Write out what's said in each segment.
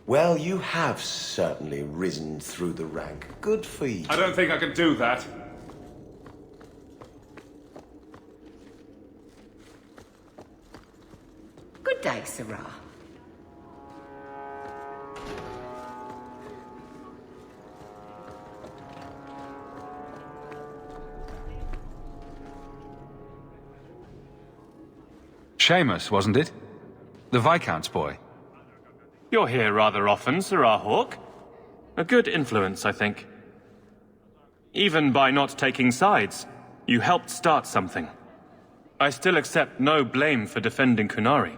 Well, you have certainly risen through the rank. Good for you. I don't think I can do that. Good day, Sirrah. Seamus, wasn't it? The Viscount's boy. You're here rather often, Sirrah Hawk. A good influence, I think. Even by not taking sides, you helped start something. I still accept no blame for defending Kunari.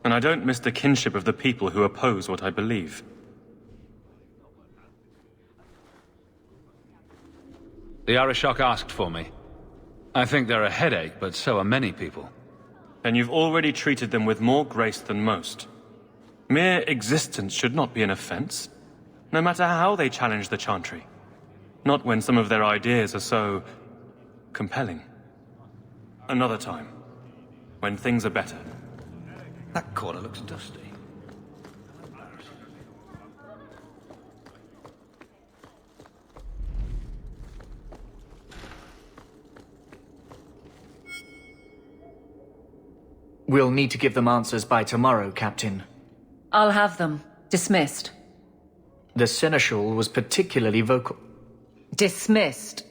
And I don't miss the kinship of the people who oppose what I believe. The Arishok asked for me. I think they're a headache, but so are many people. And you've already treated them with more grace than most. Mere existence should not be an offense, no matter how they challenge the Chantry. Not when some of their ideas are so compelling. Another time, when things are better. That corner looks dusty. We'll need to give them answers by tomorrow, Captain. I'll have them. Dismissed. The Seneschal was particularly vocal. Dismissed.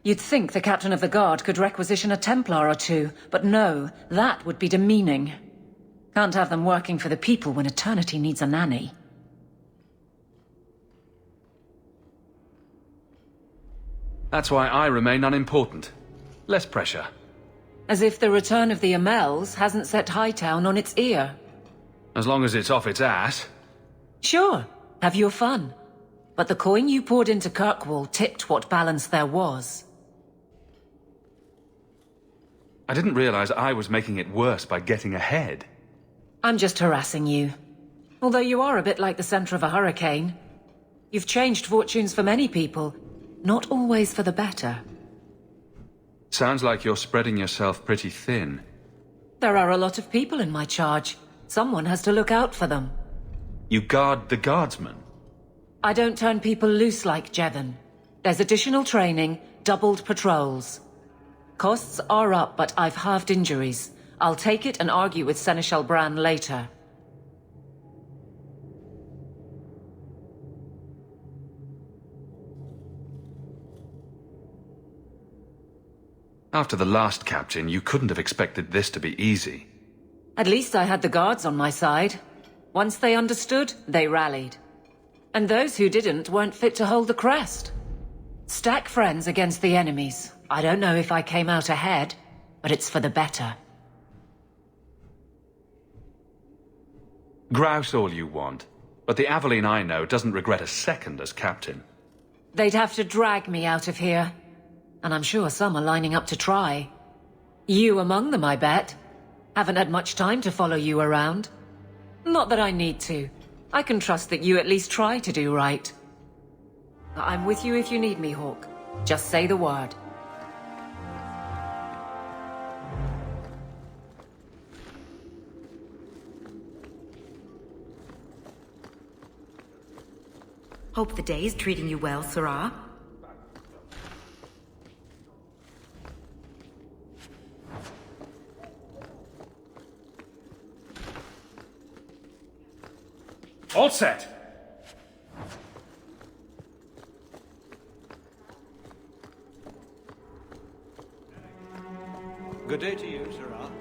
You'd think the Captain of the Guard could requisition a Templar or two, but no, that would be demeaning. Can't have them working for the people when eternity needs a nanny. That's why I remain unimportant. Less pressure. As if the return of the Amels hasn't set Hightown on its ear. As long as it's off its ass. Sure, have your fun. But the coin you poured into Kirkwall tipped what balance there was. I didn't realize I was making it worse by getting ahead. I'm just harassing you. Although you are a bit like the center of a hurricane. You've changed fortunes for many people, not always for the better. Sounds like you're spreading yourself pretty thin. There are a lot of people in my charge. Someone has to look out for them. You guard the guardsmen? I don't turn people loose like Jevon. There's additional training, doubled patrols. Costs are up, but I've halved injuries. I'll take it and argue with Seneschal Bran later. After the last captain, you couldn't have expected this to be easy. At least I had the guards on my side. Once they understood, they rallied. And those who didn't weren't fit to hold the crest. Stack friends against the enemies. I don't know if I came out ahead, but it's for the better. Grouse all you want, but the Aveline I know doesn't regret a second as captain. They'd have to drag me out of here. And I'm sure some are lining up to try. You among them, I bet. Haven't had much time to follow you around. Not that I need to. I can trust that you at least try to do right. I'm with you if you need me, Hawk. Just say the word. Hope the day is treating you well, Sirrah. All set. Good day to you, Sirrah.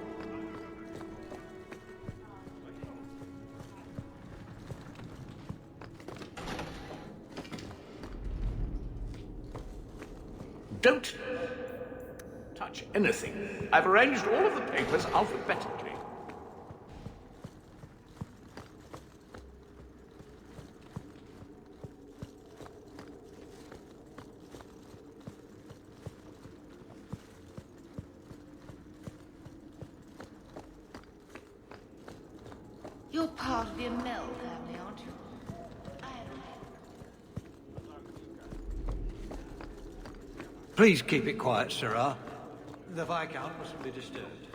Don't touch anything. I've arranged all of the papers alphabetically. You're part of the Amel family, aren't you? Please keep it quiet, Sirrah. The Viscount mustn't be disturbed.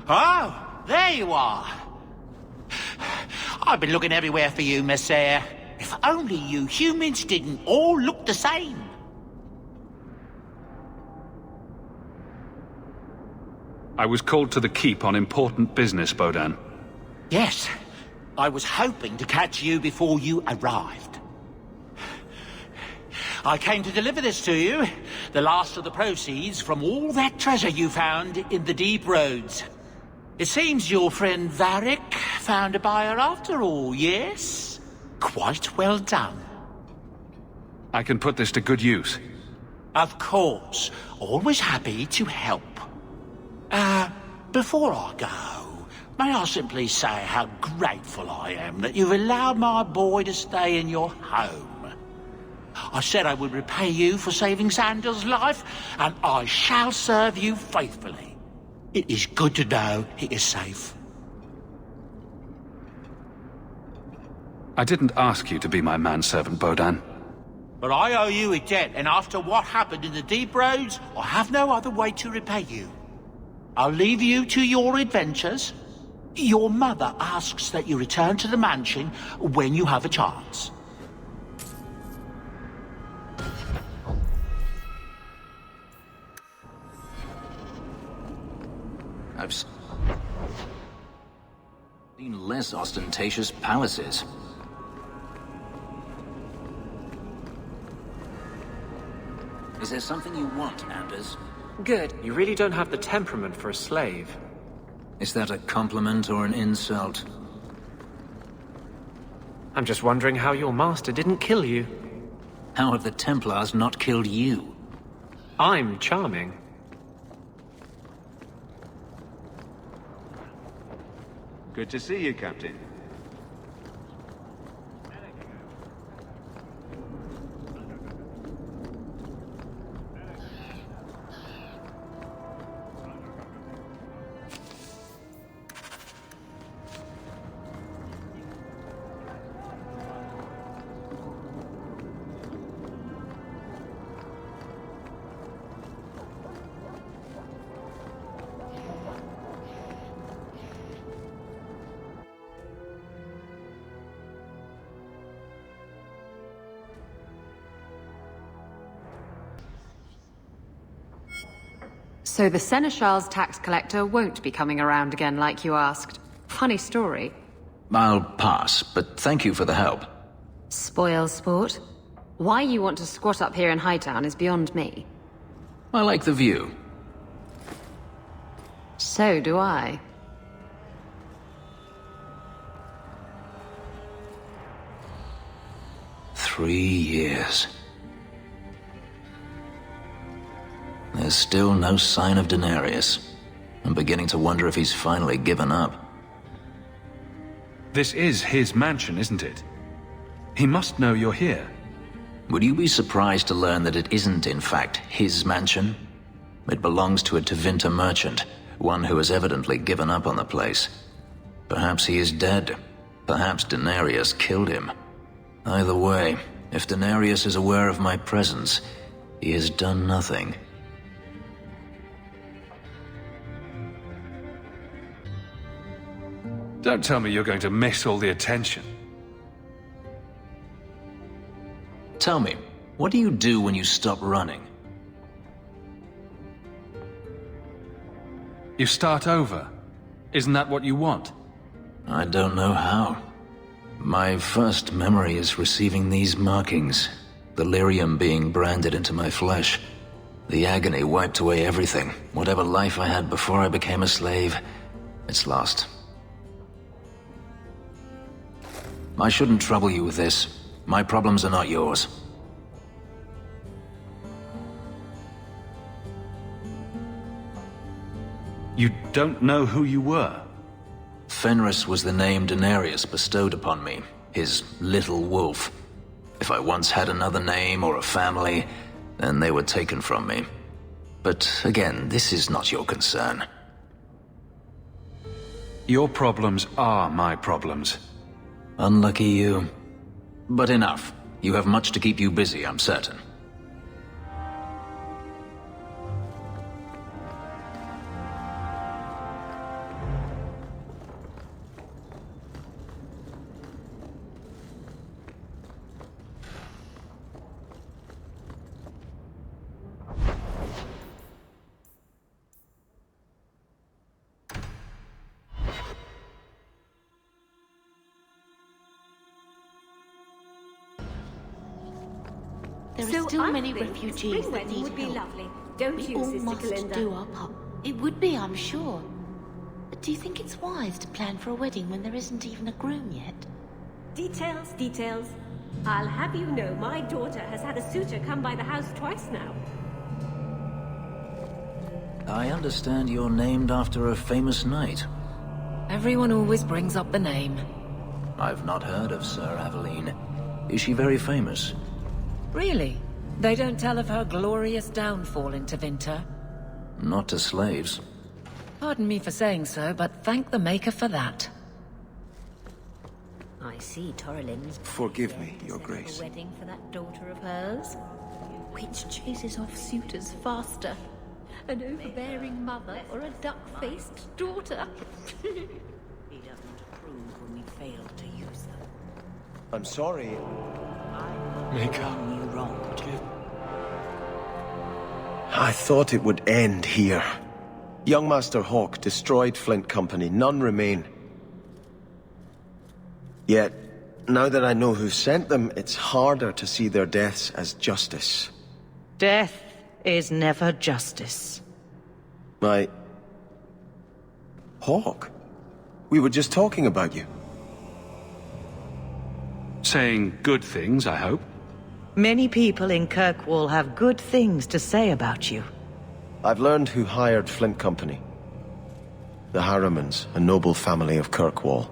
Oh, there you are. I've been looking everywhere for you, Messiah. If only you humans didn't all look the same. I was called to the keep on important business, Bodan. Yes, I was hoping to catch you before you arrived. I came to deliver this to you, the last of the proceeds from all that treasure you found in the deep roads. It seems your friend Varric found a buyer after all, yes? Quite well done. I can put this to good use. Of course. Always happy to help. Before I go, may I simply say how grateful I am that you've allowed my boy to stay in your home. I said I would repay you for saving Sandal's life, and I shall serve you faithfully. It is good to know he is safe. I didn't ask you to be my manservant, Bodan. But I owe you a debt, and after what happened in the deep roads, I have no other way to repay you. I'll leave you to your adventures. Your mother asks that you return to the mansion when you have a chance. I've seen less ostentatious palaces. Is there something you want, Anders? Good. You really don't have the temperament for a slave. Is that a compliment or an insult? I'm just wondering how your master didn't kill you. How have the Templars not killed you? I'm charming. Good to see you, Captain. So the Seneschal's tax collector won't be coming around again like you asked. Funny story. I'll pass, but thank you for the help. Spoil sport? Why you want to squat up here in Hightown is beyond me. I like the view. So do I. Three years. There's still no sign of Denarius. I'm beginning to wonder if he's finally given up. This is his mansion, isn't it? He must know you're here. Would you be surprised to learn that it isn't, in fact, his mansion? It belongs to a Tevinter merchant, one who has evidently given up on the place. Perhaps he is dead. Perhaps Denarius killed him. Either way, if Denarius is aware of my presence, he has done nothing. Don't tell me you're going to miss all the attention. Tell me, what do you do when you stop running? You start over. Isn't that what you want? I don't know how. My first memory is receiving these markings, the lyrium being branded into my flesh. The agony wiped away everything. Whatever life I had before I became a slave, it's lost. I shouldn't trouble you with this. My problems are not yours. You don't know who you were? Fenris was the name Denarius bestowed upon me, his little wolf. If I once had another name or a family, then they were taken from me. But again, this is not your concern. Your problems are my problems. Unlucky you. But enough. You have much to keep you busy, I'm certain. There are still many refugees that need would be help. lovely. Don't We you, all Sister must Kalinda? do our part. It would be, I'm sure. But do you think it's wise to plan for a wedding when there isn't even a groom yet? Details, details. I'll have you know my daughter has had a suitor come by the house twice now. I understand you're named after a famous knight. Everyone always brings up the name. I've not heard of Sir Aveline. Is she very famous? Really? They don't tell of her glorious downfall in Tevinter? Not to slaves. Pardon me for saying so, but thank the Maker for that. I see Torlin's... Forgive me, Your Grace. ...a wedding for that daughter of hers. Which chases off suitors faster? An overbearing mother or a duck-faced daughter? He doesn't approve when we fail to use them. I'm sorry. Maker. You wronged. I thought it would end here. Young Master Hawk destroyed Flint Company. None remain. Yet, now that I know who sent them, it's harder to see their deaths as justice. Death is never justice. Hawk? We were just talking about you. Saying good things, I hope. Many people in Kirkwall have good things to say about you. I've learned who hired Flint Company. The Harrimans, a noble family of Kirkwall.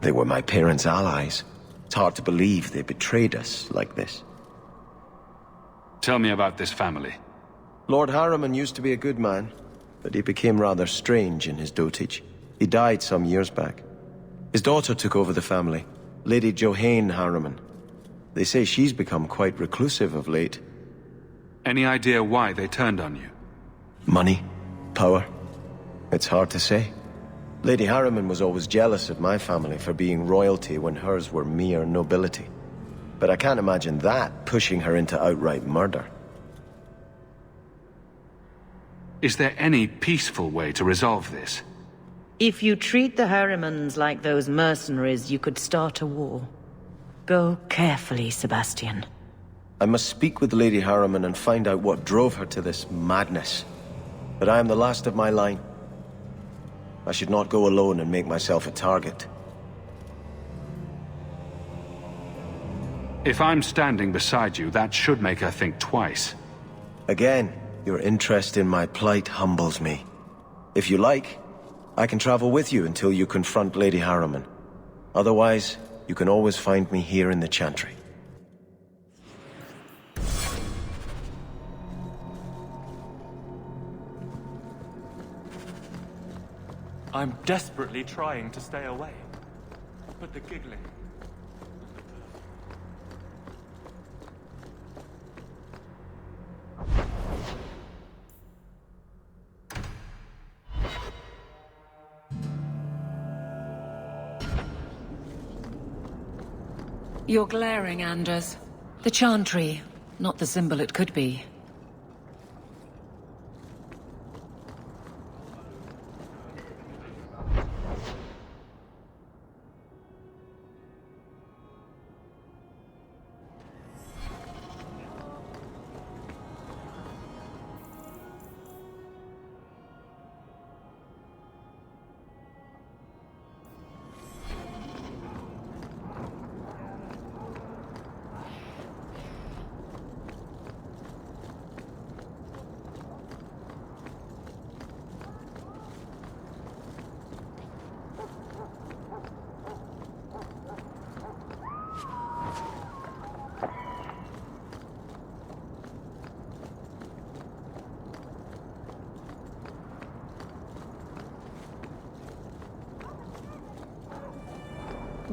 They were my parents' allies. It's hard to believe they betrayed us like this. Tell me about this family. Lord Harriman used to be a good man, but he became rather strange in his dotage. He died some years back. His daughter took over the family, Lady Johanne Harriman. They say she's become quite reclusive of late. Any idea why they turned on you? Money? Power? It's hard to say. Lady Harriman was always jealous of my family for being royalty when hers were mere nobility. But I can't imagine that pushing her into outright murder. Is there any peaceful way to resolve this? If you treat the Harrimans like those mercenaries, you could start a war. Go carefully, Sebastian. I must speak with Lady Harriman and find out what drove her to this madness. But I am the last of my line. I should not go alone and make myself a target. If I'm standing beside you, that should make her think twice. Again, your interest in my plight humbles me. If you like, I can travel with you until you confront Lady Harriman. Otherwise, you can always find me here in the Chantry. I'm desperately trying to stay away. But the giggling... You're glaring, Anders. The Chantry, not the symbol it could be.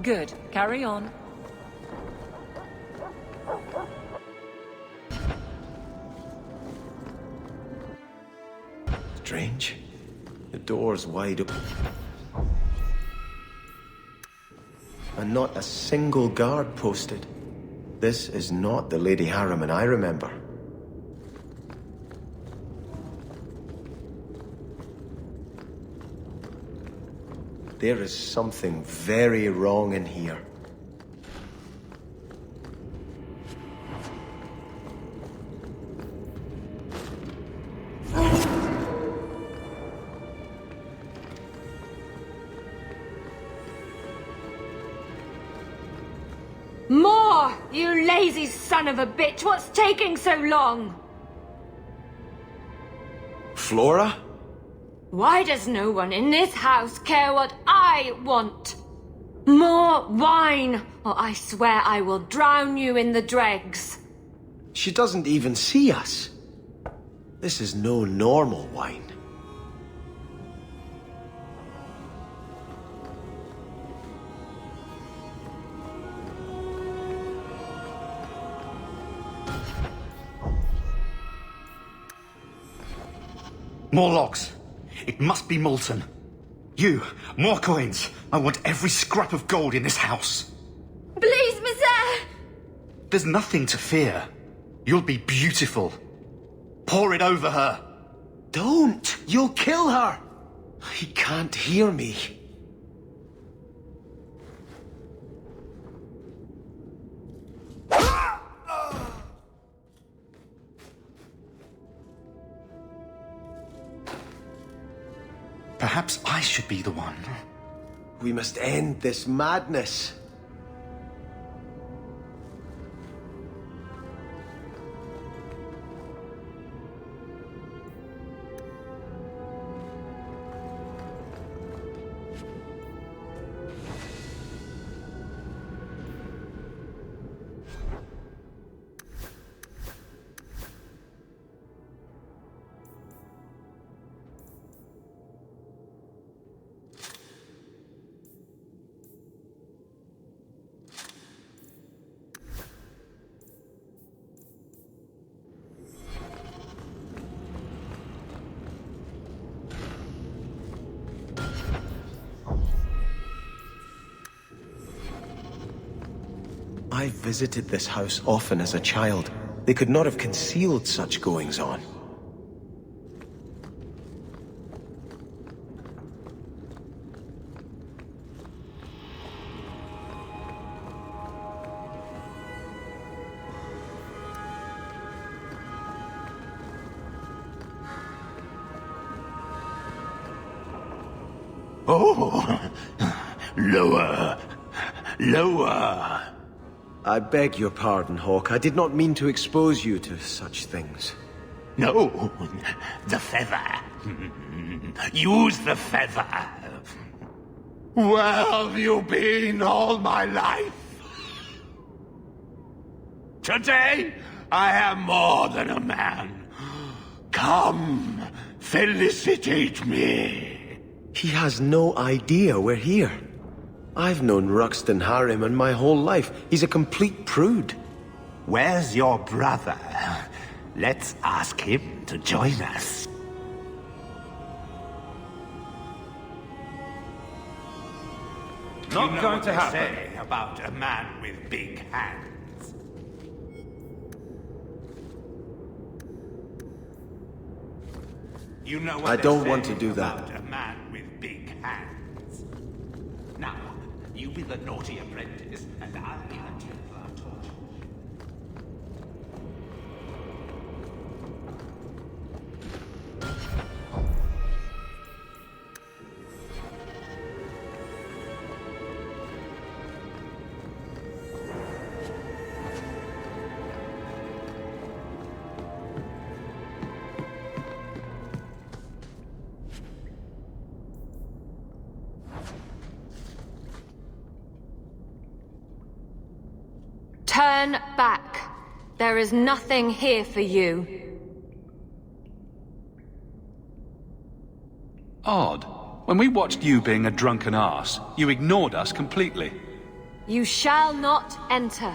Good. Carry on. Strange. The door's wide open. And not a single guard posted. This is not the Lady Harriman I remember. There is something very wrong in here. More! You lazy son of a bitch! What's taking so long? Flora? Why does no one in this house care what I want? More wine, or I swear I will drown you in the dregs. She doesn't even see us. This is no normal wine. More logs. It must be molten. You, more coins. I want every scrap of gold in this house. Please, monsieur! There's nothing to fear. You'll be beautiful. Pour it over her. Don't! You'll kill her! He can't hear me. Perhaps I should be the one. We must end this madness. I visited this house often as a child. They could not have concealed such goings-on. Oh, lower. Lower. I beg your pardon, Hawk. I did not mean to expose you to such things. No, the feather. Use the feather. Where have you been all my life? Today, I am more than a man. Come, felicitate me. He has no idea we're here. I've known Ruxton Harriman my whole life. He's a complete prude. Where's your brother? Let's ask him to join us. Not going to happen. Say about a man with big hands. You know what I don't they want say to do about that. A man with big hands. Now, you be the naughty apprentice, and I'll be the Templar torch. Turn back. There is nothing here for you. Odd. When we watched you being a drunken arse, you ignored us completely. You shall not enter.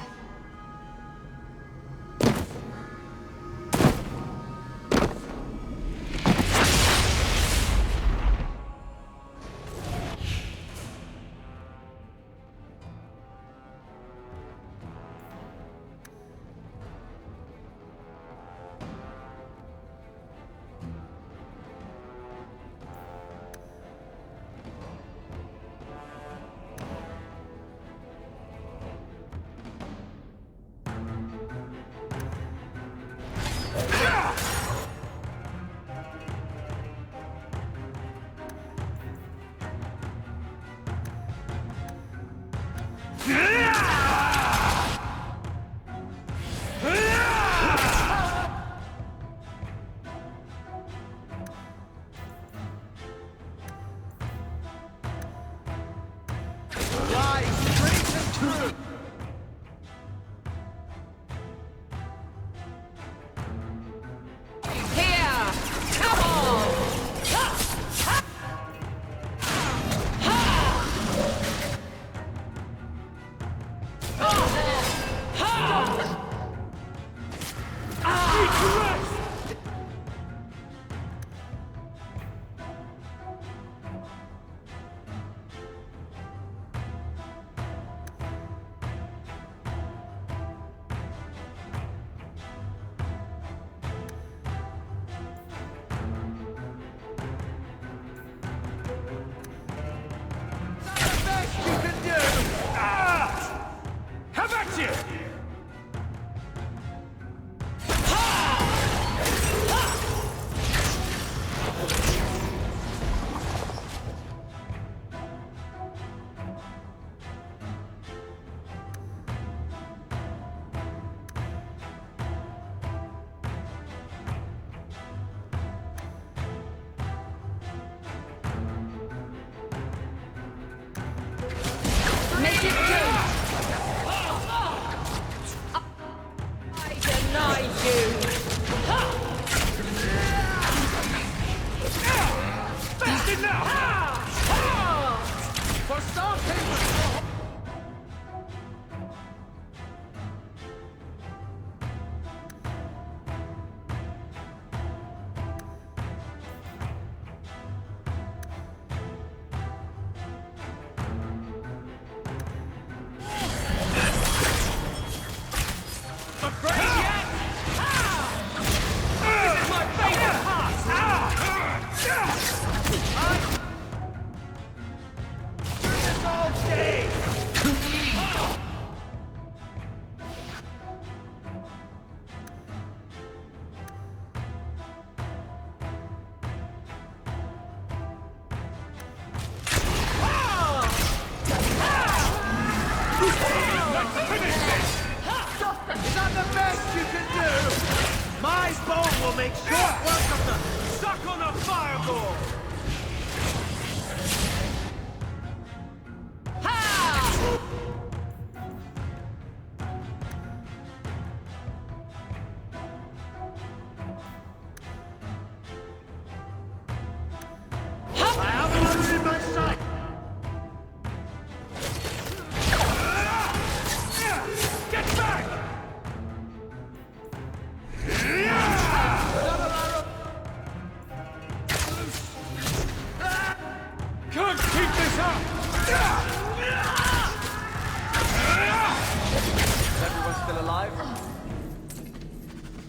My bow will make short work of the... Suck on the fireball!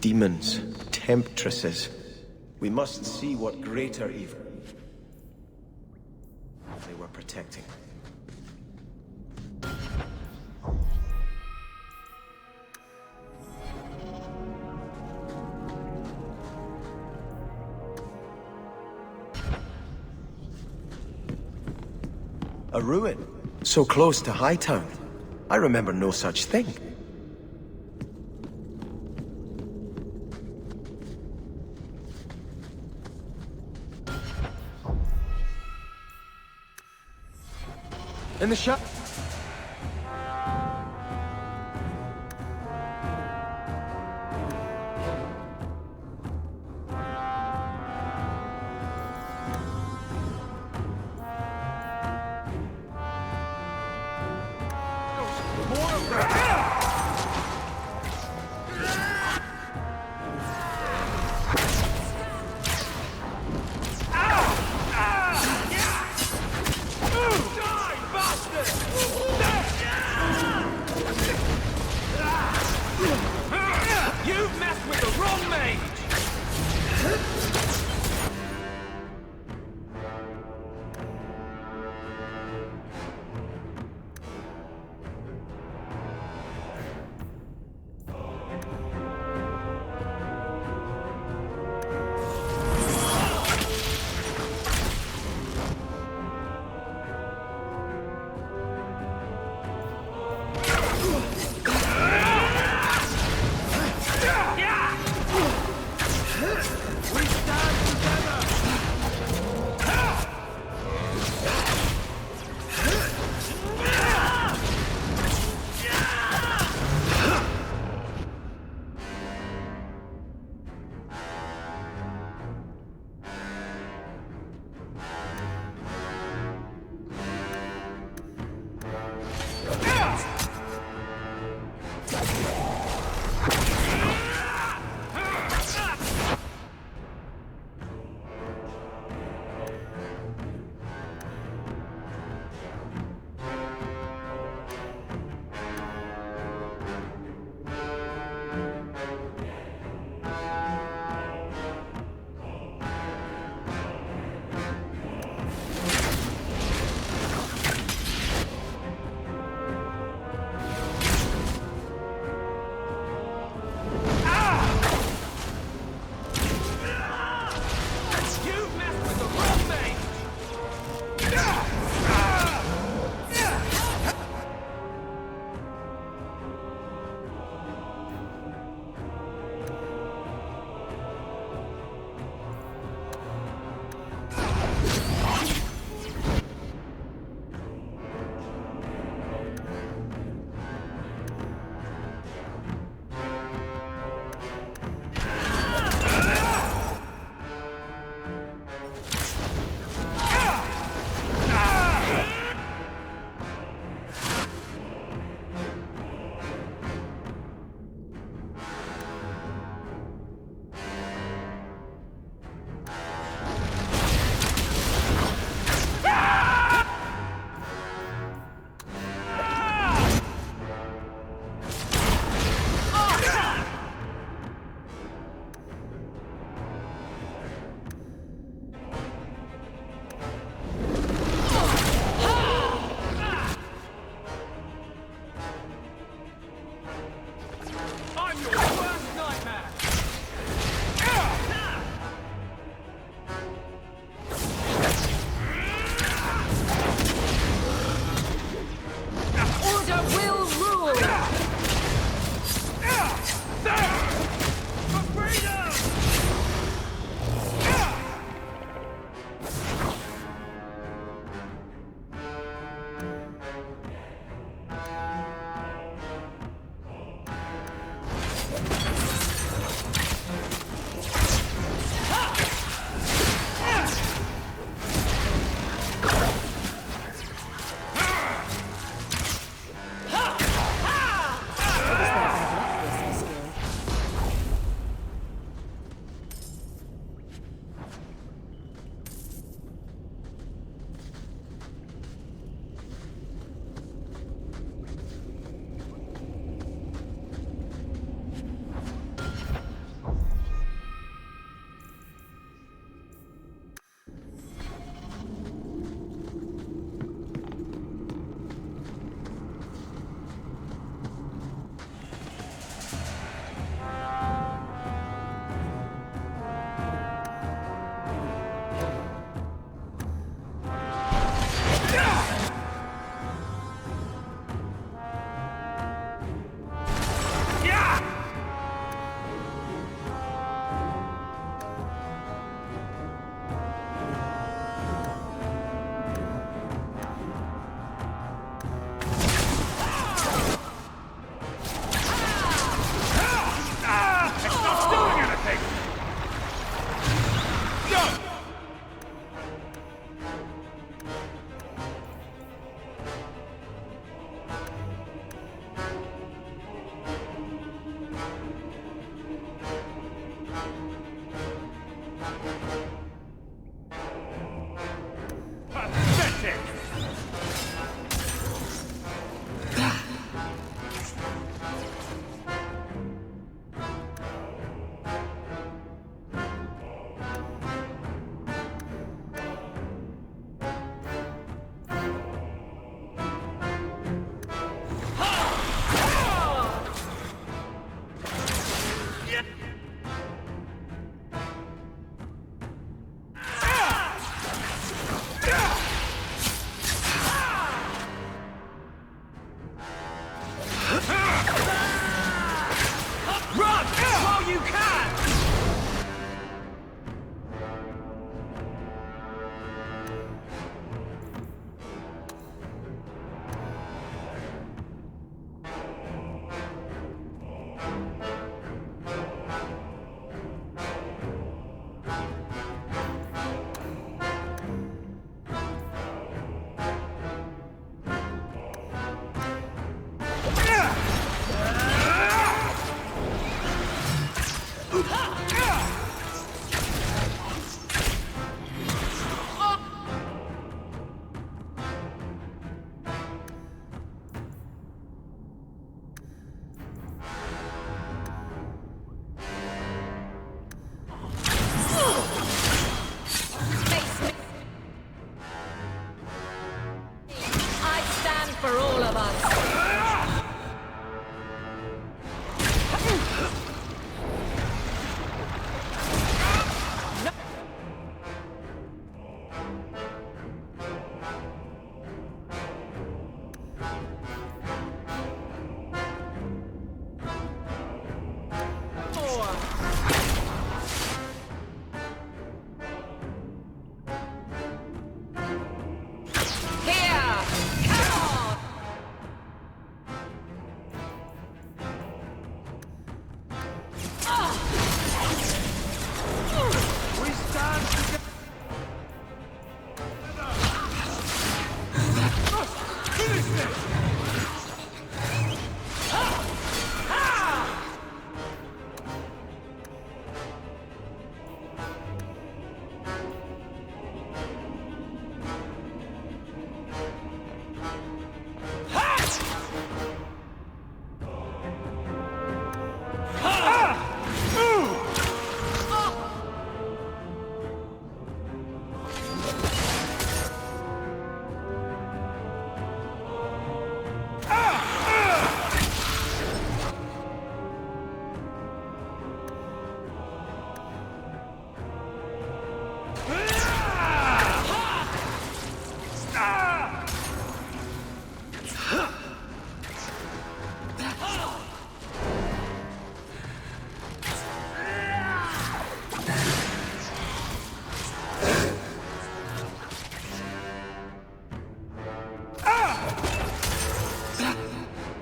Demons, temptresses. We must see what greater evil they were protecting. A ruin? So close to Hightown. I remember no such thing. In the shop.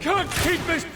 Can't keep this!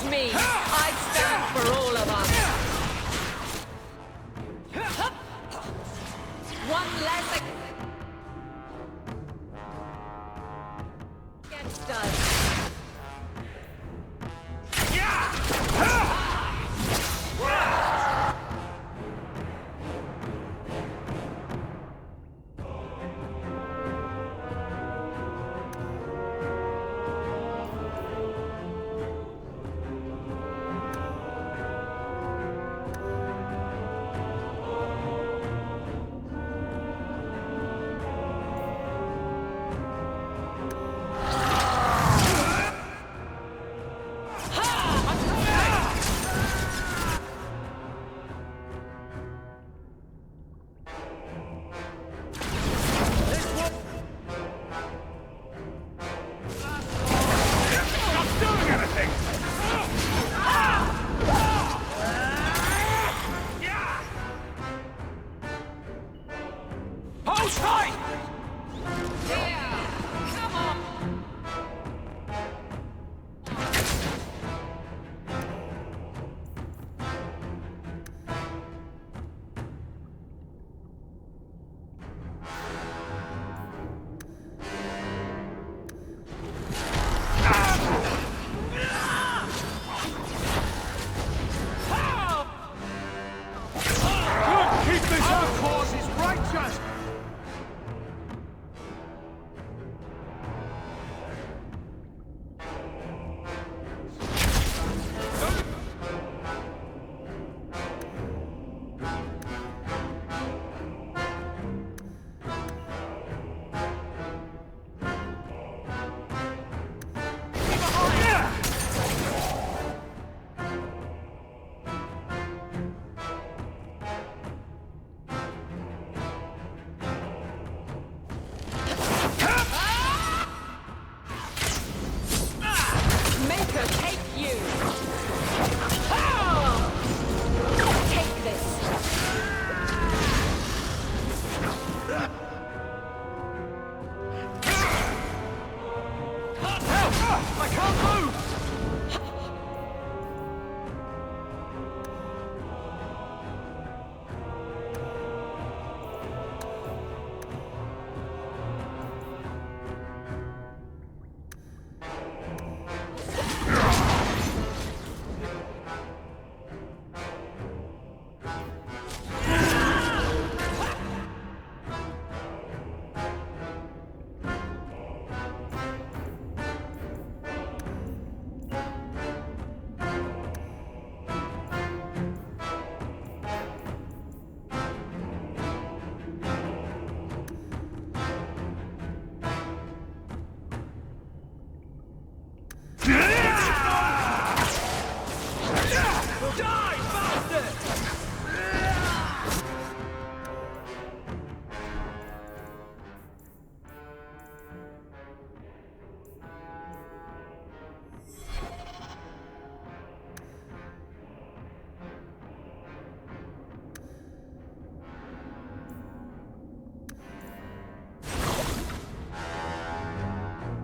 Trust me, I stand for all of us. One less against us.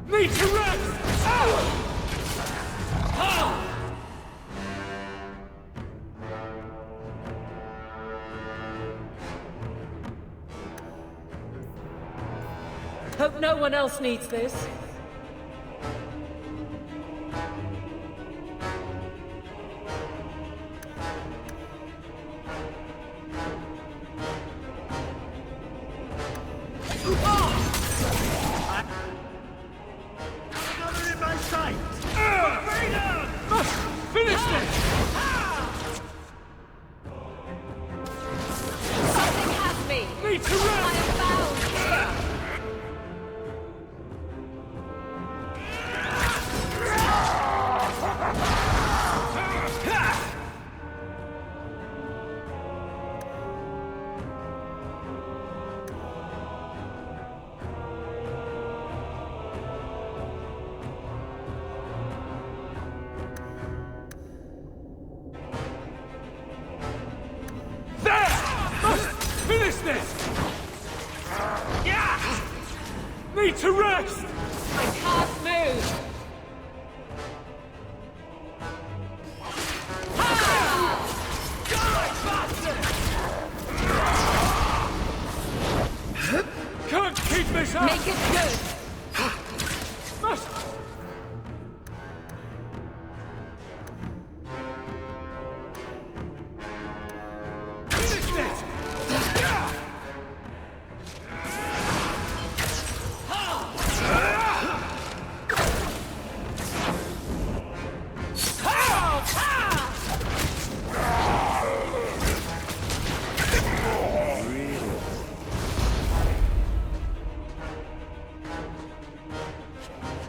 Need to rest! Hope no one else needs this. Need to rest! I can't move!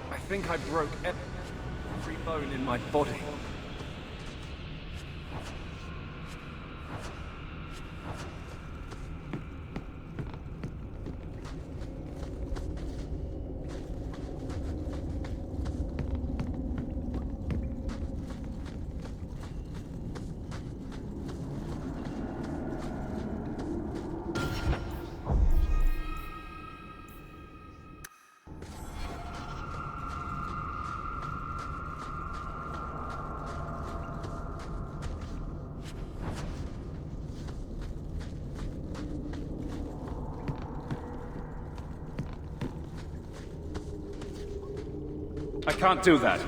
I think I broke every bone in my body. I can't do that.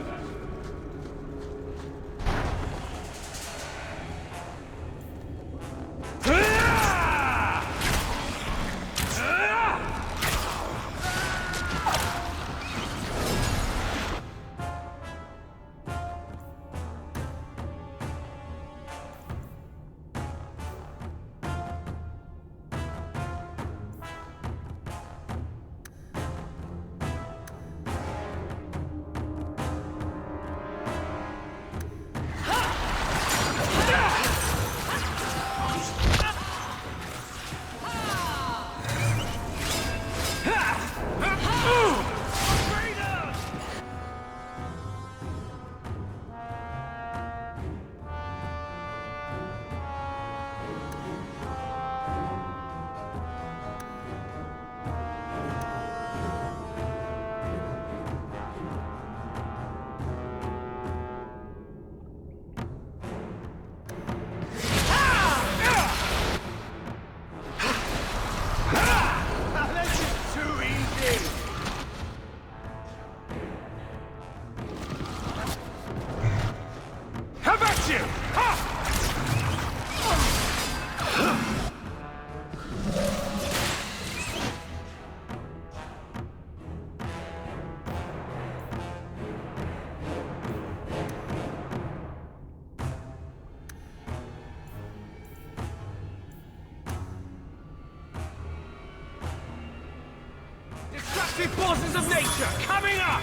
Destructive forces of nature coming up!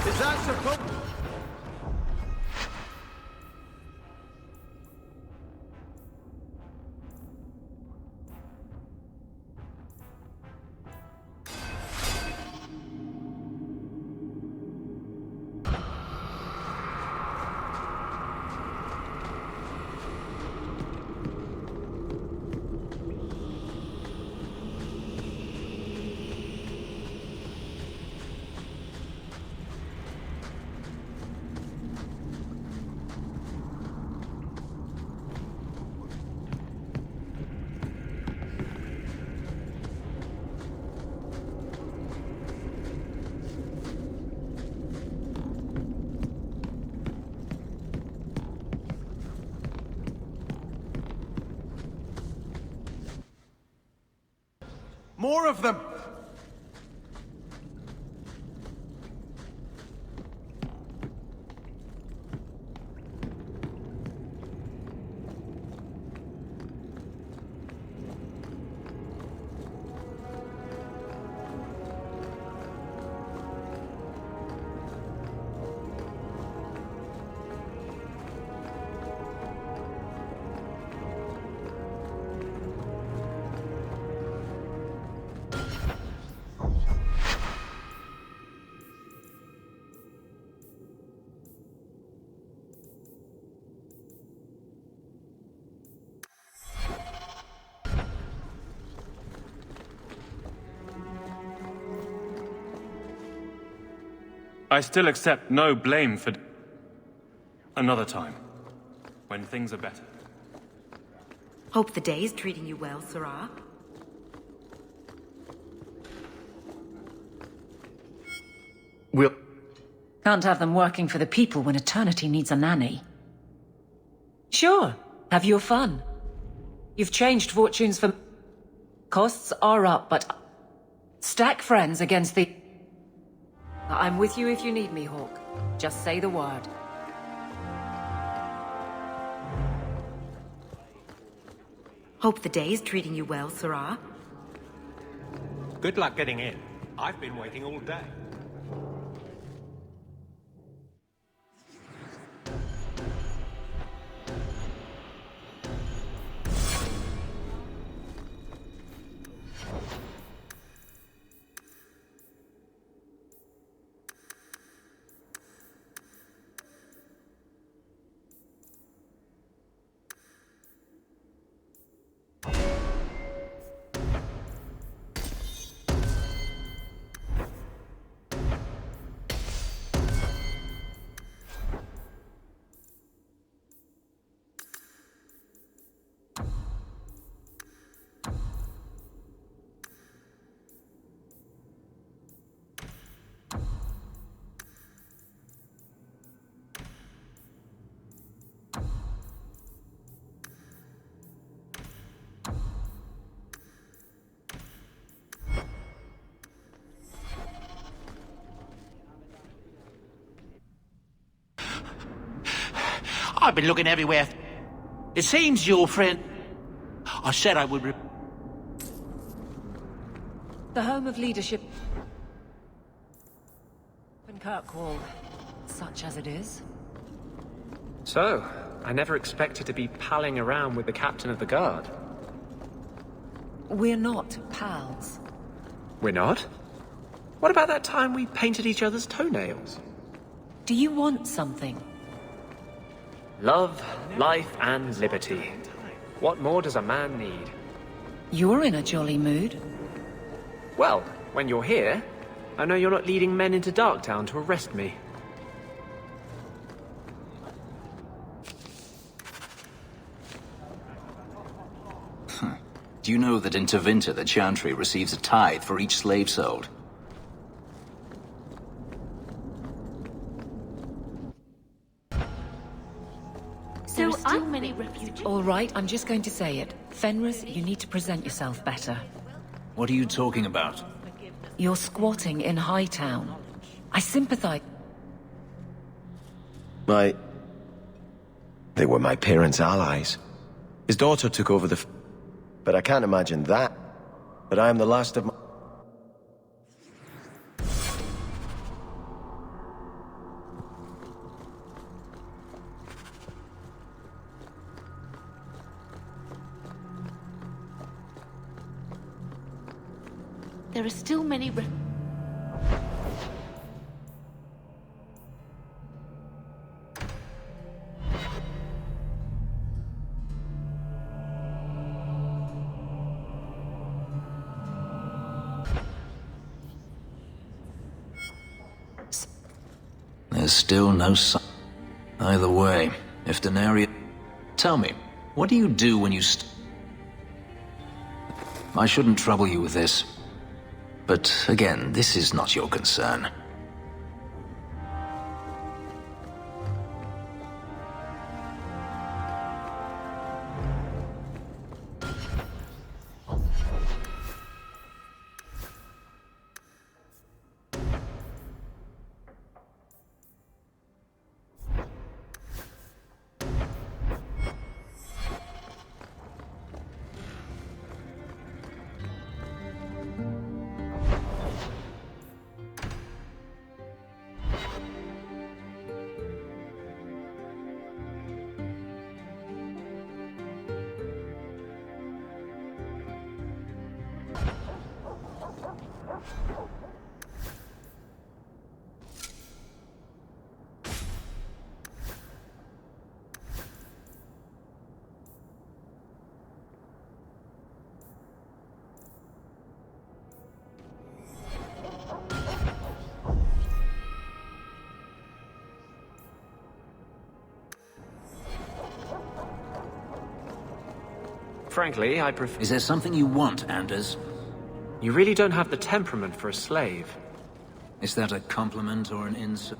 Is that supposed? More of them! I still accept no blame for... Another time, when things are better. Hope the day's treating you well, Sarah. We'll... Can't have them working for the people when eternity needs a nanny. Sure, have your fun. You've changed fortunes for... Costs are up, but... Stack friends against the... I'm with you if you need me, Hawk. Just say the word. Hope the day's treating you well, Sarah. Good luck getting in. I've been waiting all day. I've been looking everywhere. It seems your friend... I said I would... The home of leadership... in Kirkwall, such as it is. So, I never expected to be palling around with the captain of the guard. We're not pals. We're not? What about that time we painted each other's toenails? Do you want something? Love, life, and liberty. What more does a man need? You're in a jolly mood. Well, when you're here, I know you're not leading men into Darktown to arrest me. Do you know that in Tevinter the Chantry receives a tithe for each slave sold? There are still many refugees. All right, I'm just going to say it. Fenris, you need to present yourself better. What are you talking about? You're squatting in Hightown. I sympathize. They were my parents' allies. His daughter took over the... But I can't imagine that. But I am the last of my... There are still many There's still no sign. Either way, if Denaria... Tell me, what do you do when you I shouldn't trouble you with this. But again, this is not your concern. Frankly, I prefer... Is there something you want, Anders? You really don't have the temperament for a slave. Is that a compliment or an insult?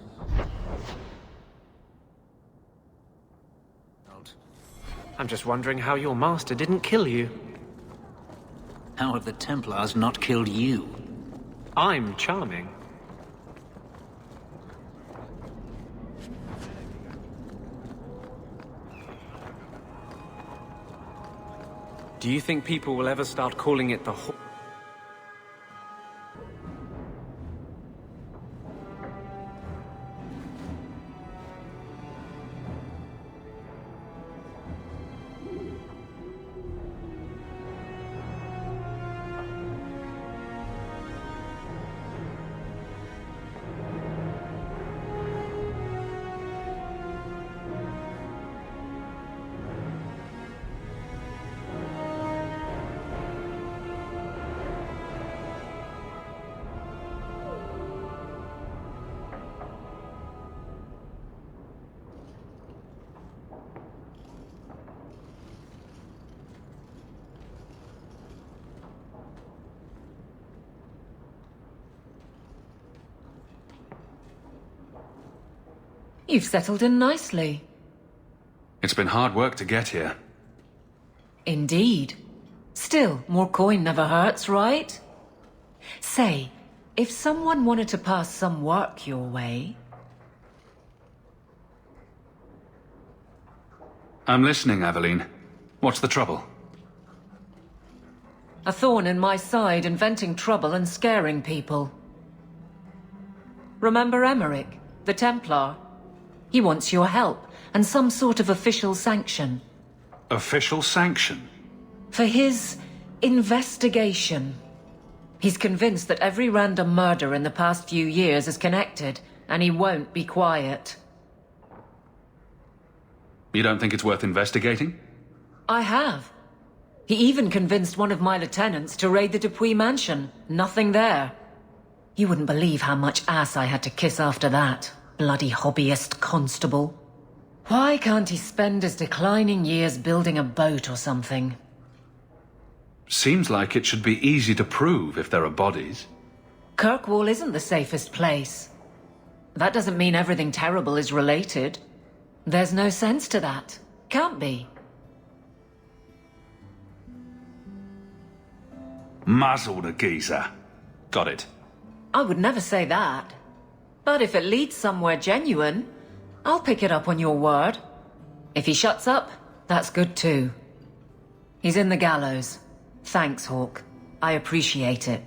I'm just wondering how your master didn't kill you. How have the Templars not killed you? I'm charming. Do you think people will ever start calling it the You've settled in nicely. It's been hard work to get here. Indeed. Still, more coin never hurts, right? Say, if someone wanted to pass some work your way... I'm listening, Aveline. What's the trouble? A thorn in my side, inventing trouble and scaring people. Remember Emmerich, the Templar? He wants your help, and some sort of official sanction. Official sanction? For his investigation. He's convinced that every random murder in the past few years is connected, and he won't be quiet. You don't think it's worth investigating? I have. He even convinced one of my lieutenants to raid the Dupuis mansion. Nothing there. You wouldn't believe how much ass I had to kiss after that. Bloody hobbyist constable. Why can't he spend his declining years building a boat or something? Seems like it should be easy to prove if there are bodies. Kirkwall isn't the safest place. That doesn't mean everything terrible is related. There's no sense to that. Can't be. Muzzle the geezer. Got it. I would never say that. But if it leads somewhere genuine, I'll pick it up on your word. If he shuts up, that's good too. He's in the gallows. Thanks, Hawk. I appreciate it.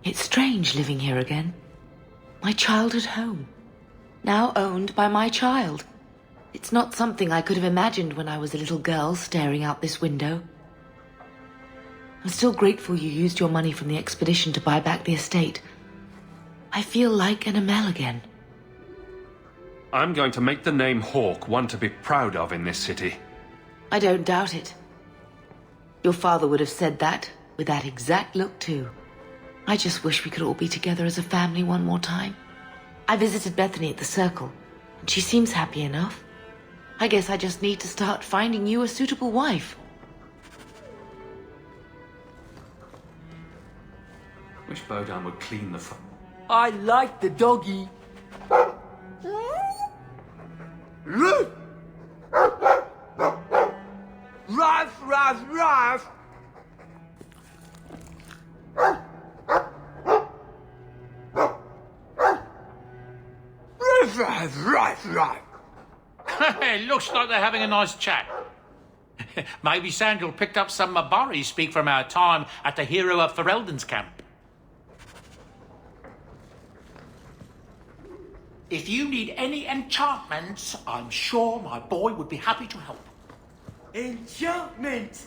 It's strange living here again. My childhood home. Now owned by my child. It's not something I could have imagined when I was a little girl staring out this window. I'm still grateful you used your money from the expedition to buy back the estate. I feel like an Amel again. I'm going to make the name Hawk one to be proud of in this city. I don't doubt it. Your father would have said that, with that exact look too. I just wish we could all be together as a family one more time. I visited Bethany at the Circle, and she seems happy enough. I guess I just need to start finding you a suitable wife. Wish Bodan would clean the I like the doggy. Ruff, ruff, ruff. Right. It looks like they're having a nice chat. Maybe Sandal picked up some Mabari speak from our time at the hero of Ferelden's camp. If you need any enchantments, I'm sure my boy would be happy to help. Enchantment!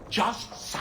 Just so.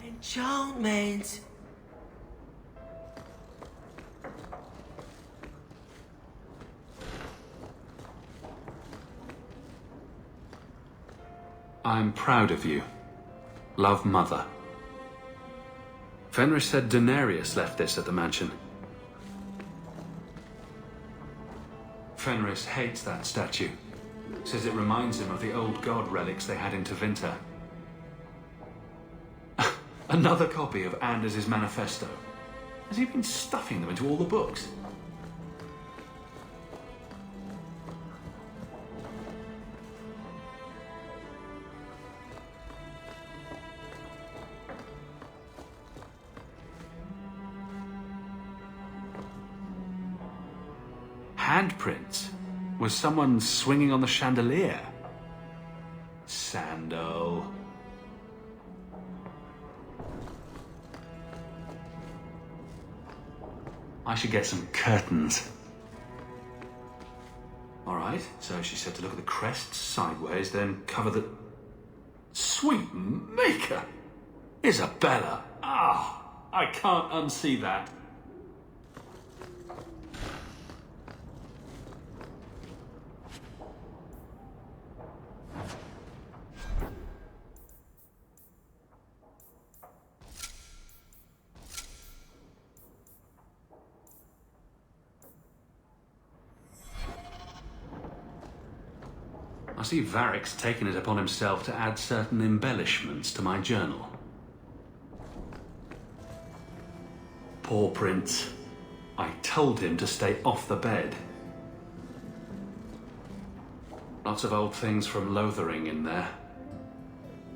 Enchantment! I'm proud of you. Love, Mother. Fenris said Daenerys left this at the mansion. Fenris hates that statue. Says it reminds him of the old god relics they had in Tevinter. Another copy of Anders' manifesto. Has he been stuffing them into all the books? Handprints? Was someone swinging on the chandelier? Sandal. I should get some curtains. All right, so she said to look at the crests sideways, then cover the... Sweet maker! Isabella! Ah, I can't unsee that. I see Varric's taken it upon himself to add certain embellishments to my journal. Poor Prince. I told him to stay off the bed. Lots of old things from Lothering in there.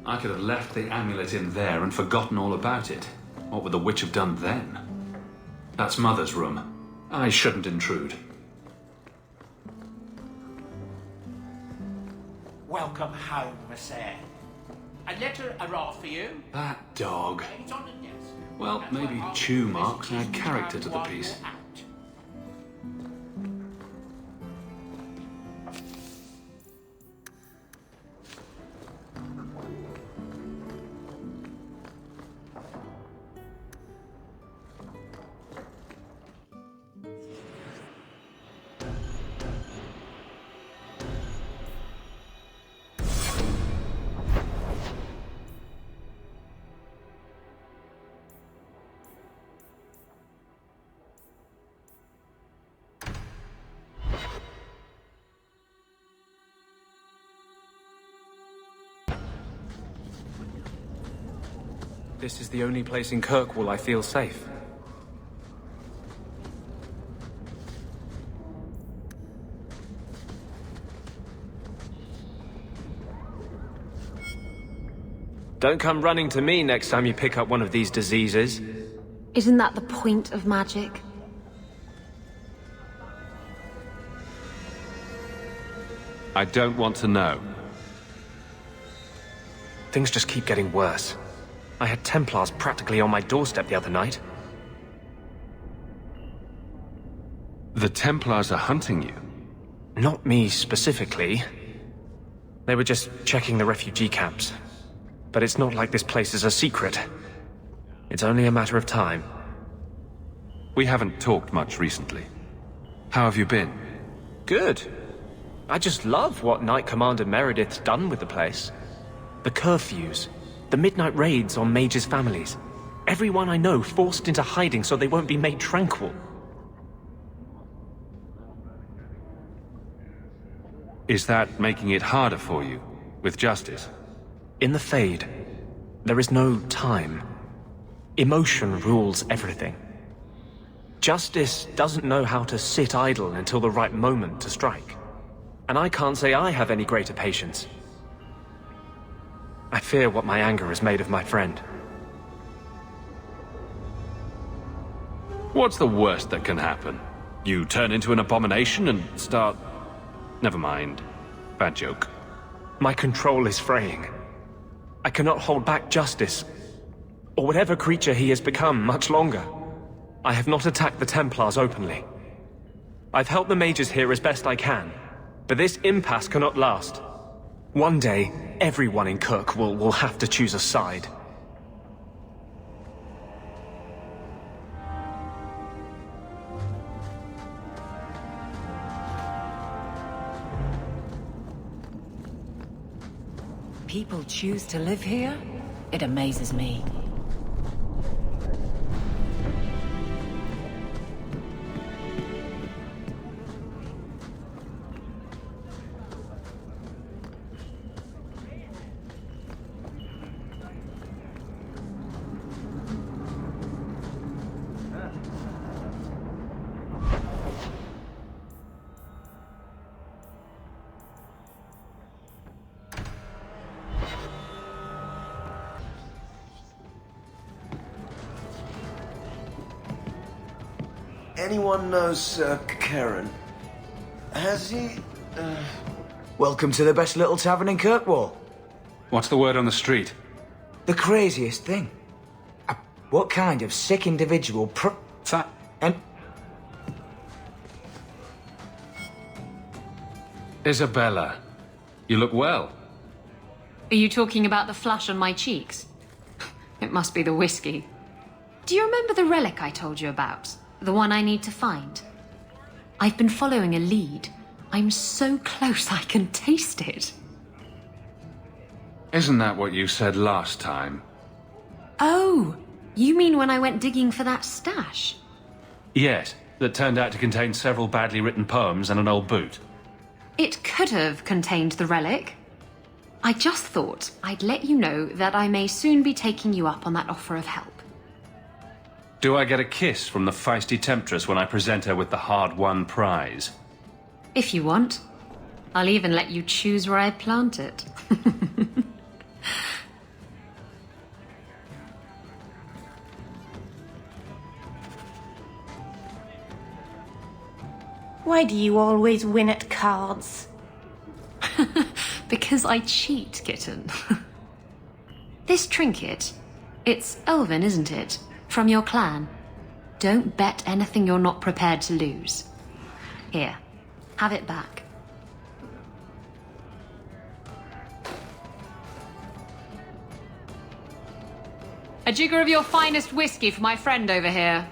I could have left the amulet in there and forgotten all about it. What would the witch have done then? That's Mother's room. I shouldn't intrude. Welcome home, Sir. A letter arrived for you. That dog. It's on the desk. Well, maybe chew marks add character to the piece. This is the only place in Kirkwall I feel safe. Don't come running to me next time you pick up one of these diseases. Isn't that the point of magic? I don't want to know. Things just keep getting worse. I had Templars practically on my doorstep the other night. The Templars are hunting you? Not me specifically. They were just checking the refugee camps. But it's not like this place is a secret. It's only a matter of time. We haven't talked much recently. How have you been? Good. I just love what Knight Commander Meredith's done with the place. The curfews, the midnight raids on mages' families. Everyone I know forced into hiding so they won't be made tranquil. Is that making it harder for you, with justice? In the Fade, there is no time. Emotion rules everything. Justice doesn't know how to sit idle until the right moment to strike. And I can't say I have any greater patience. I fear what my anger has made of my friend. What's the worst that can happen? You turn into an abomination and start... Never mind. Bad joke. My control is fraying. I cannot hold back justice, or whatever creature he has become, much longer. I have not attacked the Templars openly. I've helped the mages here as best I can, but this impasse cannot last. One day, everyone in Kirkwall will have to choose a side. People choose to live here? It amazes me. Anyone knows Karen? Has he... Welcome to the best little tavern in Kirkwall. What's the word on the street? The craziest thing. What kind of sick individual and... Isabella, you look well. Are you talking about the flush on my cheeks? It must be the whiskey. Do you remember the relic I told you about? The one I need to find? I've been following a lead. I'm so close I can taste it. Isn't that what you said last time? Oh, you mean when I went digging for that stash? Yes, that turned out to contain several badly written poems and an old boot. It could have contained the relic. I just thought I'd let you know that I may soon be taking you up on that offer of help. Do I get a kiss from the feisty temptress when I present her with the hard-won prize? If you want. I'll even let you choose where I plant it. Why do you always win at cards? Because I cheat, kitten. This trinket, it's elven, isn't it? From your clan. Don't bet anything you're not prepared to lose. Here, have it back. A jigger of your finest whiskey for my friend over here.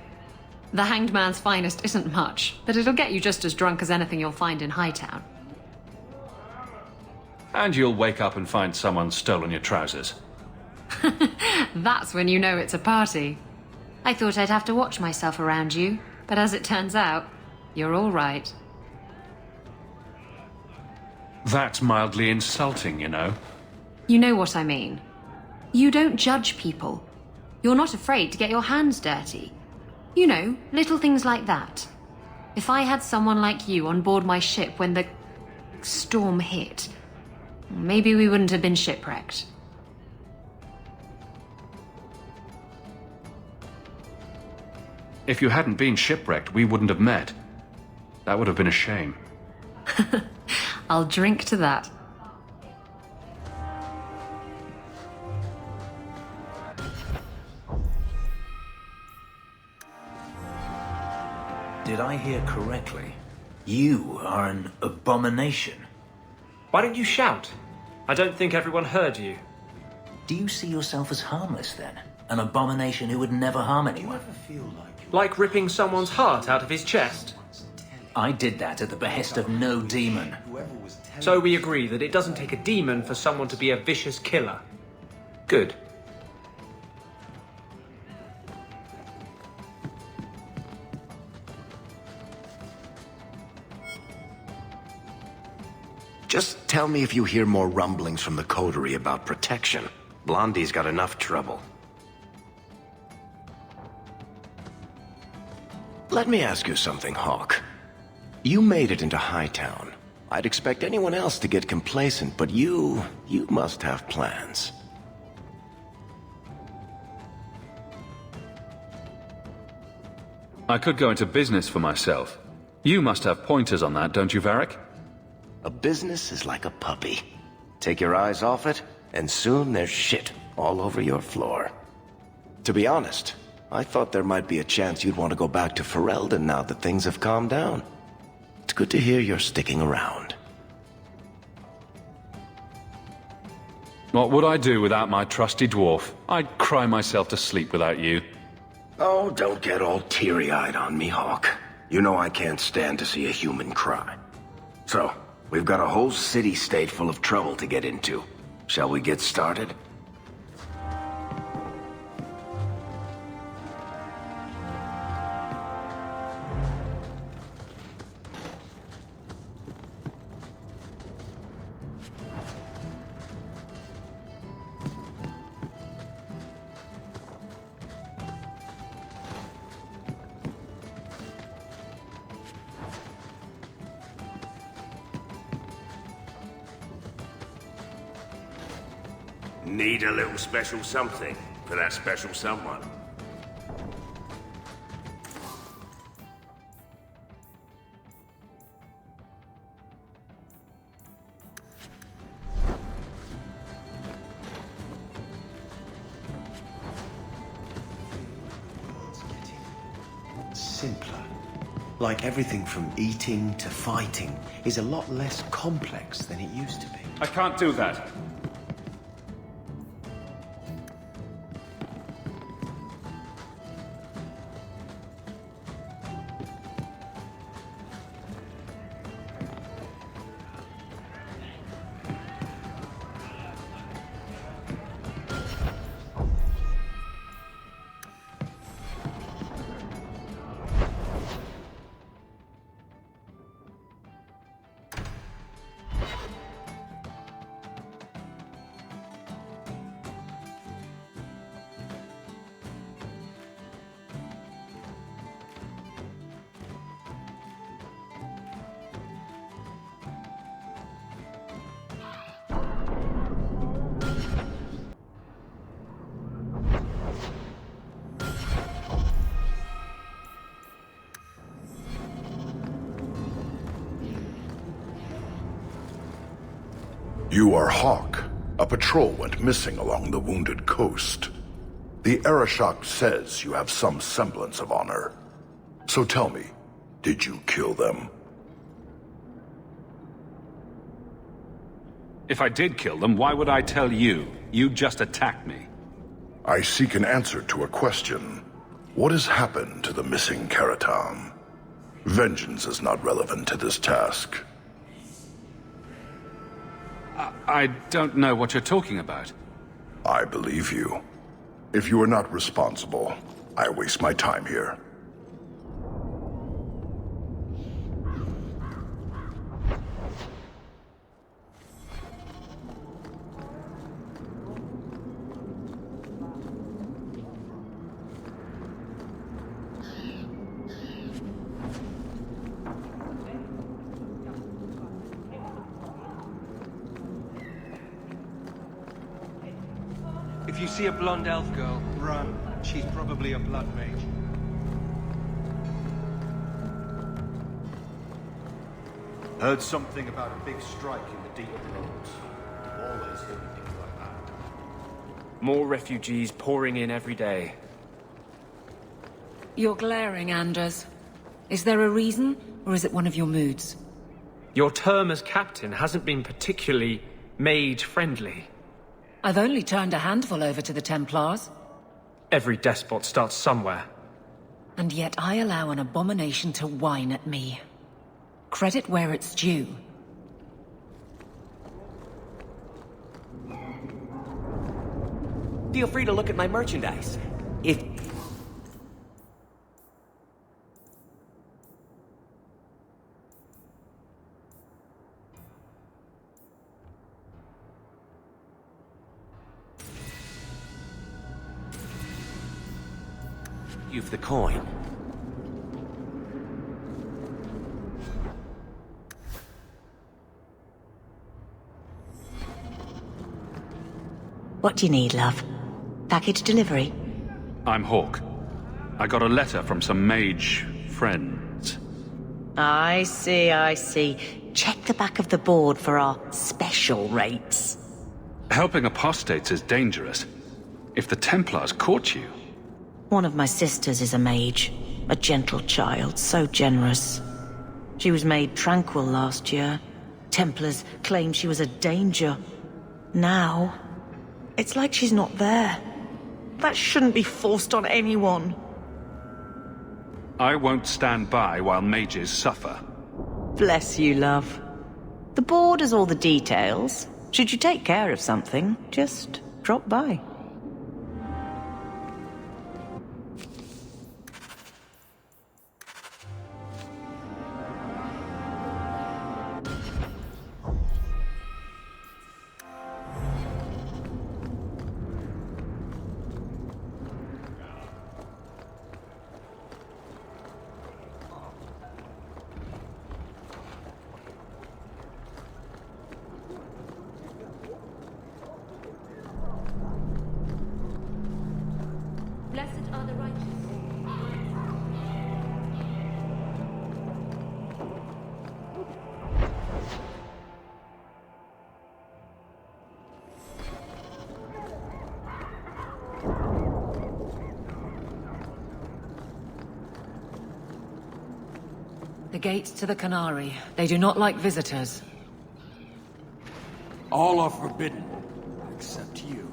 The Hanged Man's finest isn't much, but it'll get you just as drunk as anything you'll find in Hightown. And you'll wake up and find someone stolen your trousers. That's when you know it's a party. I thought I'd have to watch myself around you, but as it turns out, you're all right. That's mildly insulting, you know. You know what I mean. You don't judge people. You're not afraid to get your hands dirty. You know, little things like that. If I had someone like you on board my ship when the storm hit, maybe we wouldn't have been shipwrecked. If you hadn't been shipwrecked, we wouldn't have met. That would have been a shame. I'll drink to that. Did I hear correctly? You are an abomination. Why don't you shout? I don't think everyone heard you. Do you see yourself as harmless then? An abomination who would never harm anyone? Like ripping someone's heart out of his chest? I did that at the behest of no demon. So we agree that it doesn't take a demon for someone to be a vicious killer. Good. Just tell me if you hear more rumblings from the coterie about protection. Blondie's got enough trouble. Let me ask you something, Hawk. You made it into Hightown. I'd expect anyone else to get complacent, but you must have plans. I could go into business for myself. You must have pointers on that, don't you, Varric? A business is like a puppy. Take your eyes off it, and soon there's shit all over your floor. To be honest, I thought there might be a chance you'd want to go back to Ferelden now that things have calmed down. It's good to hear you're sticking around. What would I do without my trusty dwarf? I'd cry myself to sleep without you. Oh, don't get all teary-eyed on me, Hawk. You know I can't stand to see a human cry. So, we've got a whole city-state full of trouble to get into. Shall we get started? Need a little special something for that special someone. Simpler. Like everything from eating to fighting is a lot less complex than it used to be. I can't do that. You are Hawk. A patrol went missing along the wounded coast. The Arashok says you have some semblance of honor. So tell me, did you kill them? If I did kill them, why would I tell you? You just attacked me. I seek an answer to a question. What has happened to the missing Karatam? Vengeance is not relevant to this task. I don't know what you're talking about. I believe you. If you are not responsible, I waste my time here. If you see a blonde elf girl, run. She's probably a blood mage. Heard something about a big strike in the deep roads. Always hearing things like that. More refugees pouring in every day. You're glaring, Anders. Is there a reason, or is it one of your moods? Your term as captain hasn't been particularly mage-friendly. I've only turned a handful over to the Templars. Every despot starts somewhere. And yet I allow an abomination to whine at me. Credit where it's due. Feel free to look at my merchandise. If... You've the coin. What do you need, love? Package delivery? I'm Hawk. I got a letter from some mage friends. I see, I see. Check the back of the board for our special rates. Helping apostates is dangerous. If the Templars caught you... One of my sisters is a mage. A gentle child, so generous. She was made tranquil last year. Templars claimed she was a danger. Now, it's like she's not there. That shouldn't be forced on anyone. I won't stand by while mages suffer. Bless you, love. The board has all the details. Should you take care of something, just drop by. Blessed are the righteous. The gates to the Canary. They do not like visitors. All are forbidden, except you.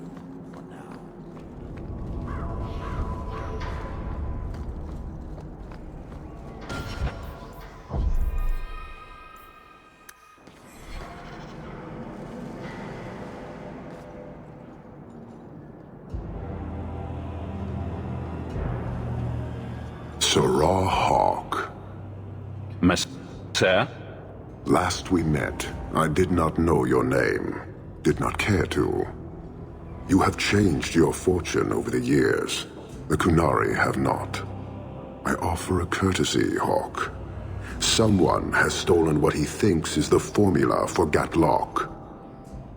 Sirrah Hawk. Sir? Last we met, I did not know your name. Did not care to. You have changed your fortune over the years. The Kunari have not. I offer a courtesy, Hawk. Someone has stolen what he thinks is the formula for Gatlock.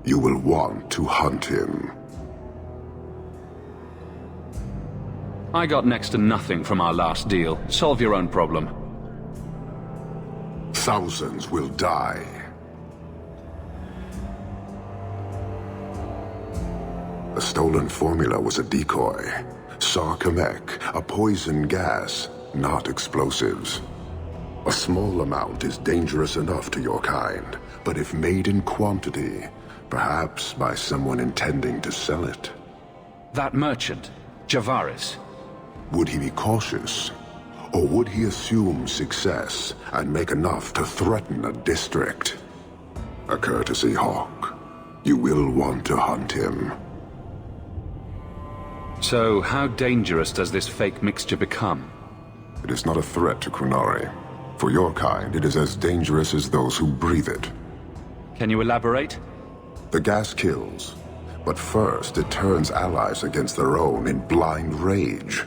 You will want to hunt him. I got next to nothing from our last deal. Solve your own problem. Thousands will die. The stolen formula was a decoy. Sarkamek, a poison gas, not explosives. A small amount is dangerous enough to your kind, but if made in quantity, perhaps by someone intending to sell it. That merchant, Javaris. Would he be cautious? Or would he assume success and make enough to threaten a district? A courtesy, Hawk. You will want to hunt him. So, how dangerous does this fake mixture become? It is not a threat to Kunari. For your kind, it is as dangerous as those who breathe it. Can you elaborate? The gas kills, but first it turns allies against their own in blind rage.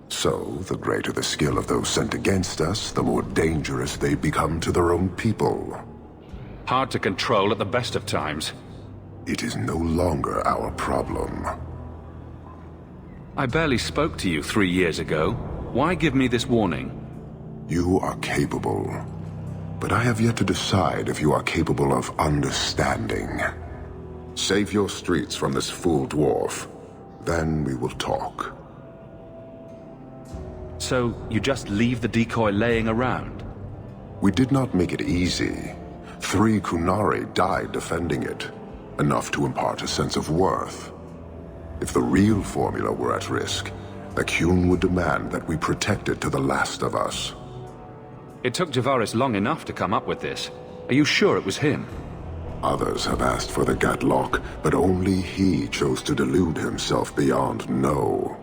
So, the greater the skill of those sent against us, the more dangerous they become to their own people. Hard to control at the best of times. It is no longer our problem. I barely spoke to you 3 years ago. Why give me this warning? You are capable. But I have yet to decide if you are capable of understanding. Save your streets from this fool dwarf. Then we will talk. So, you just leave the decoy laying around? We did not make it easy. 3 Kunari died defending it. Enough to impart a sense of worth. If the real formula were at risk, Akyun would demand that we protect it to the last of us. It took Javaris long enough to come up with this. Are you sure it was him? Others have asked for the Gatlock, but only he chose to delude himself beyond no.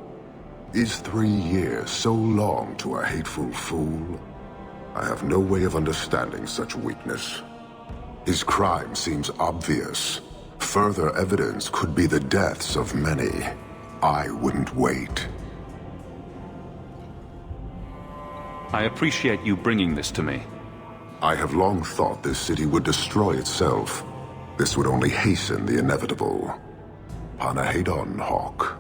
Is 3 years so long to a hateful fool? I have no way of understanding such weakness. His crime seems obvious. Further evidence could be the deaths of many. I wouldn't wait. I appreciate you bringing this to me. I have long thought this city would destroy itself. This would only hasten the inevitable. Panahedon, Hawk.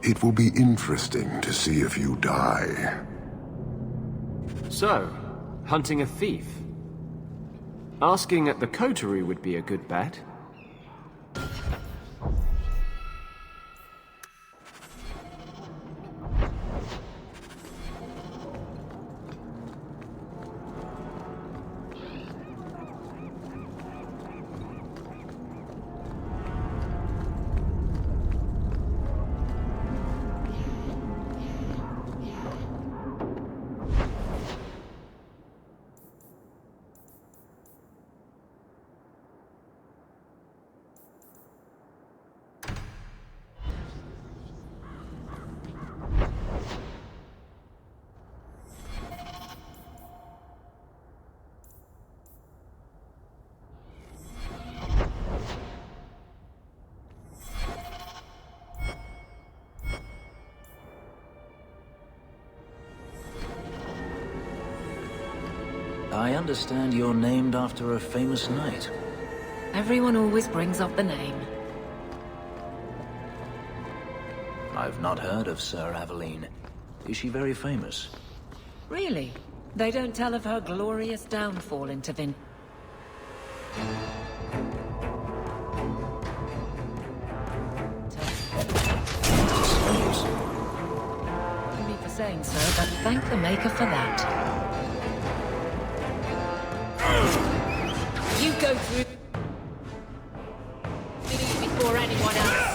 It will be interesting to see if you die. So, hunting a thief. Asking at the coterie would be a good bet. I understand you're named after a famous knight. Everyone always brings up the name. I've not heard of Sir Aveline. Is she very famous? Really? They don't tell of her glorious downfall in Tavin. Pardon me for saying so, but thank the Maker for that. You go through me before anyone else.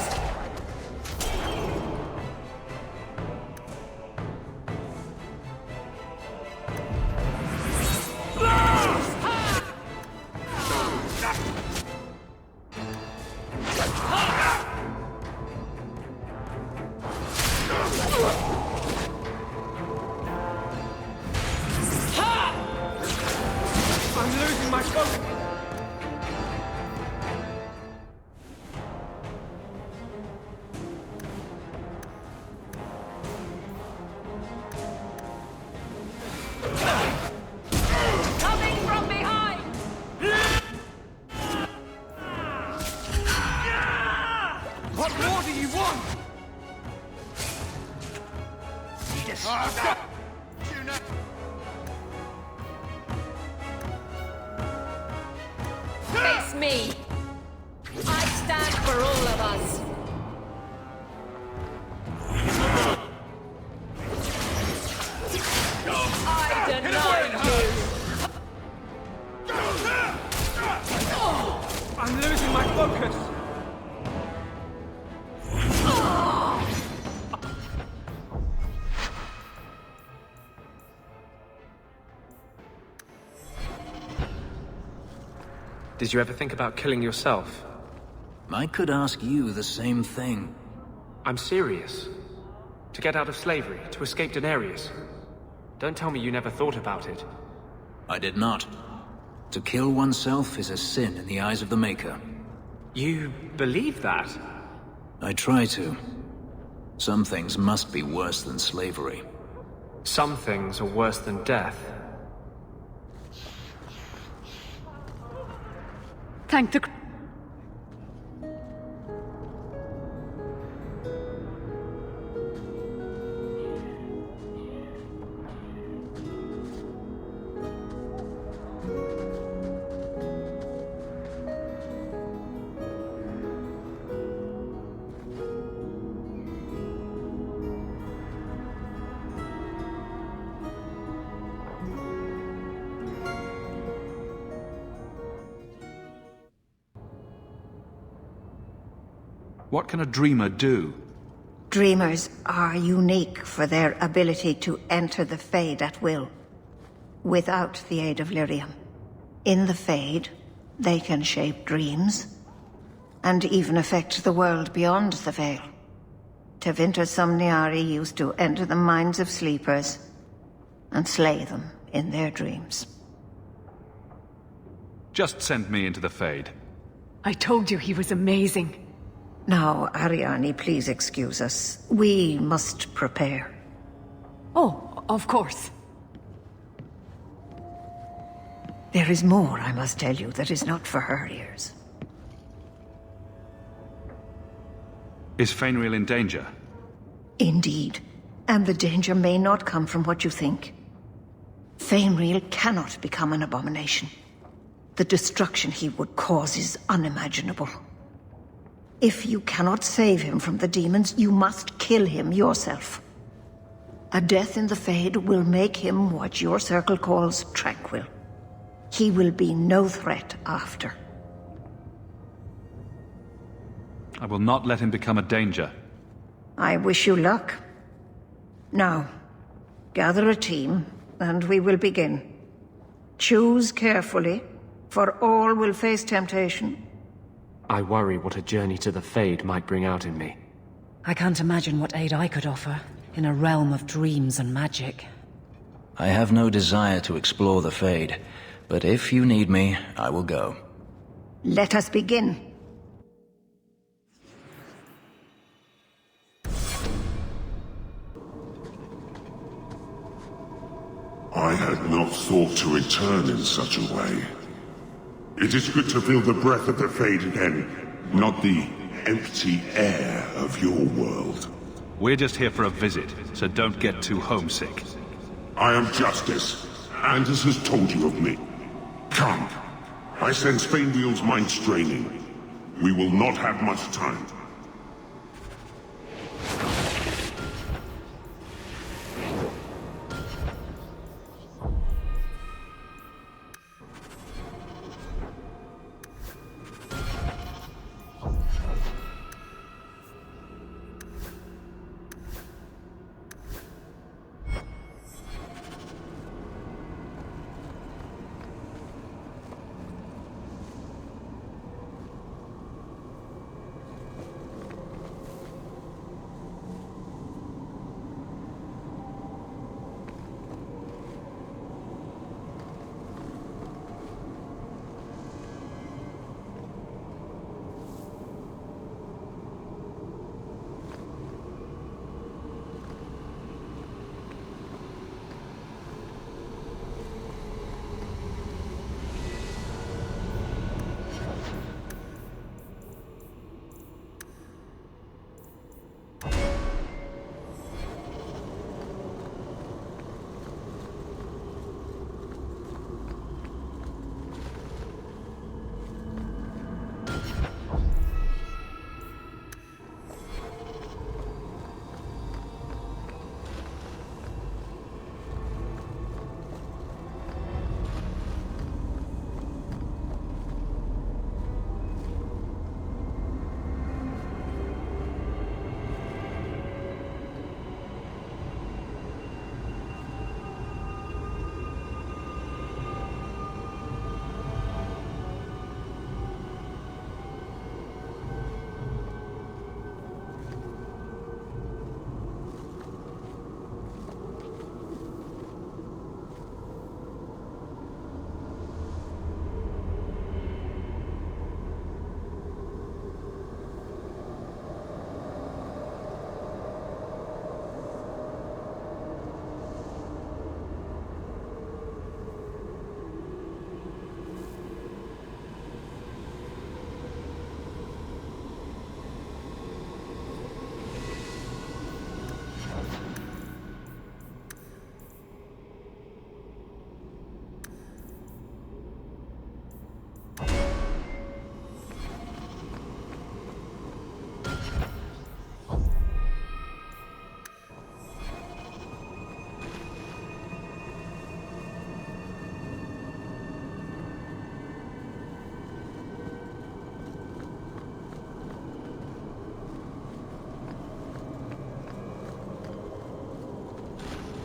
I'm losing my focus! Coming from behind! What more do you want? Face me! I stand for all of us. I deny you! I'm losing my focus! Did you ever think about killing yourself? I could ask you the same thing. I'm serious. To get out of slavery, to escape Daenerys. Don't tell me you never thought about it. I did not. To kill oneself is a sin in the eyes of the Maker. You believe that? I try to. Some things must be worse than slavery. Some things are worse than death. Thank the... What can a dreamer do? Dreamers are unique for their ability to enter the Fade at will, without the aid of lyrium. In the Fade, they can shape dreams, and even affect the world beyond the Veil. Tevinter Somniari used to enter the minds of sleepers, and slay them in their dreams. Just send me into the Fade. I told you he was amazing. Now, Ariani, please excuse us. We must prepare. Oh, of course. There is more, I must tell you, that is not for her ears. Is Fainriel in danger? Indeed. And the danger may not come from what you think. Fainriel cannot become an abomination. The destruction he would cause is unimaginable. If you cannot save him from the demons, you must kill him yourself. A death in the Fade will make him what your circle calls tranquil. He will be no threat after. I will not let him become a danger. I wish you luck. Now, gather a team, and we will begin. Choose carefully, for all will face temptation. I worry what a journey to the Fade might bring out in me. I can't imagine what aid I could offer, in a realm of dreams and magic. I have no desire to explore the Fade, but if you need me, I will go. Let us begin. I had not thought to return in such a way. It is good to feel the breath of the Fade again, not the empty air of your world. We're just here for a visit, so don't get too homesick. I am Justice. Anders has told you of me. Come. I sense Fainriel's mind straining. We will not have much time.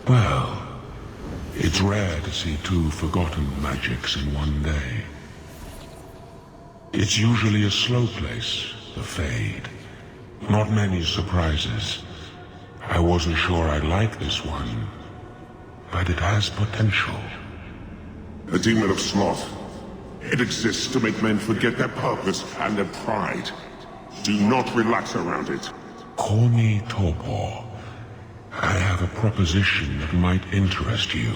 Well, it's rare to see two forgotten magics in one day. It's usually a slow place, the Fade. Not many surprises. I wasn't sure I'd like this one, but it has potential. The demon of sloth. It exists to make men forget their purpose and their pride. Do not relax around it. Call me Torpor. I have a proposition that might interest you.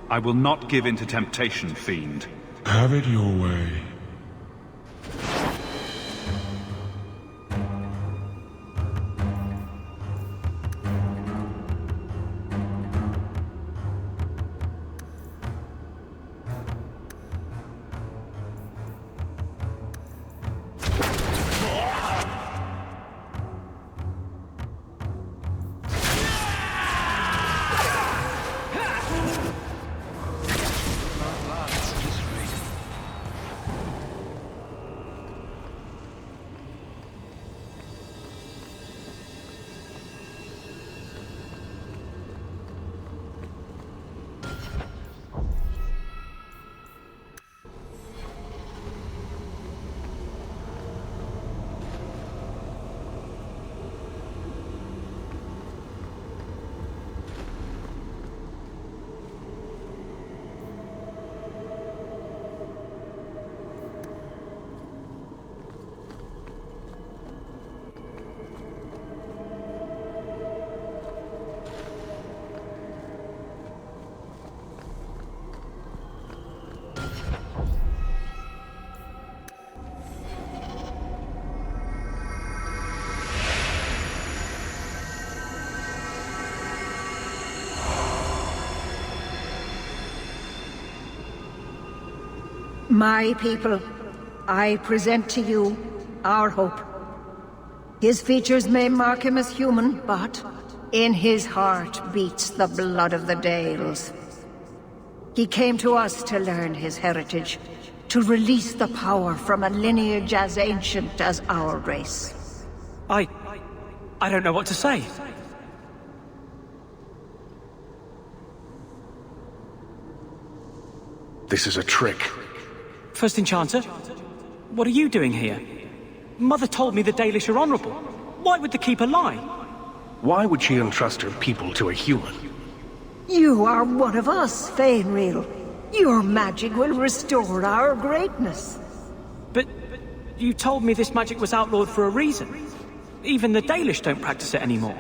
I will not give in to temptation, fiend. Have it your way. My people, I present to you our hope. His features may mark him as human, but in his heart beats the blood of the Dales. He came to us to learn his heritage, to release the power from a lineage as ancient as our race. I don't know what to say. This is a trick. First Enchanter, what are you doing here? Mother told me the Dalish are honorable. Why would the Keeper lie? Why would she entrust her people to a human? You are one of us, Fainreal. Your magic will restore our greatness. But you told me this magic was outlawed for a reason. Even the Dalish don't practice it anymore.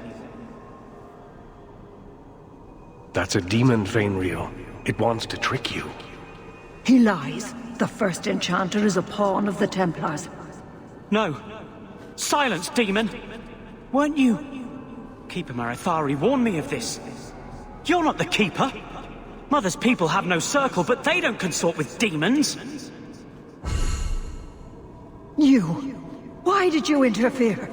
That's a demon, Fainreal. It wants to trick you. He lies. The First Enchanter is a pawn of the Templars. No. Silence, demon! Weren't you... Keeper Marathari warned me of this. You're not the Keeper. Mother's people have no circle, but they don't consort with demons. You... Why did you interfere?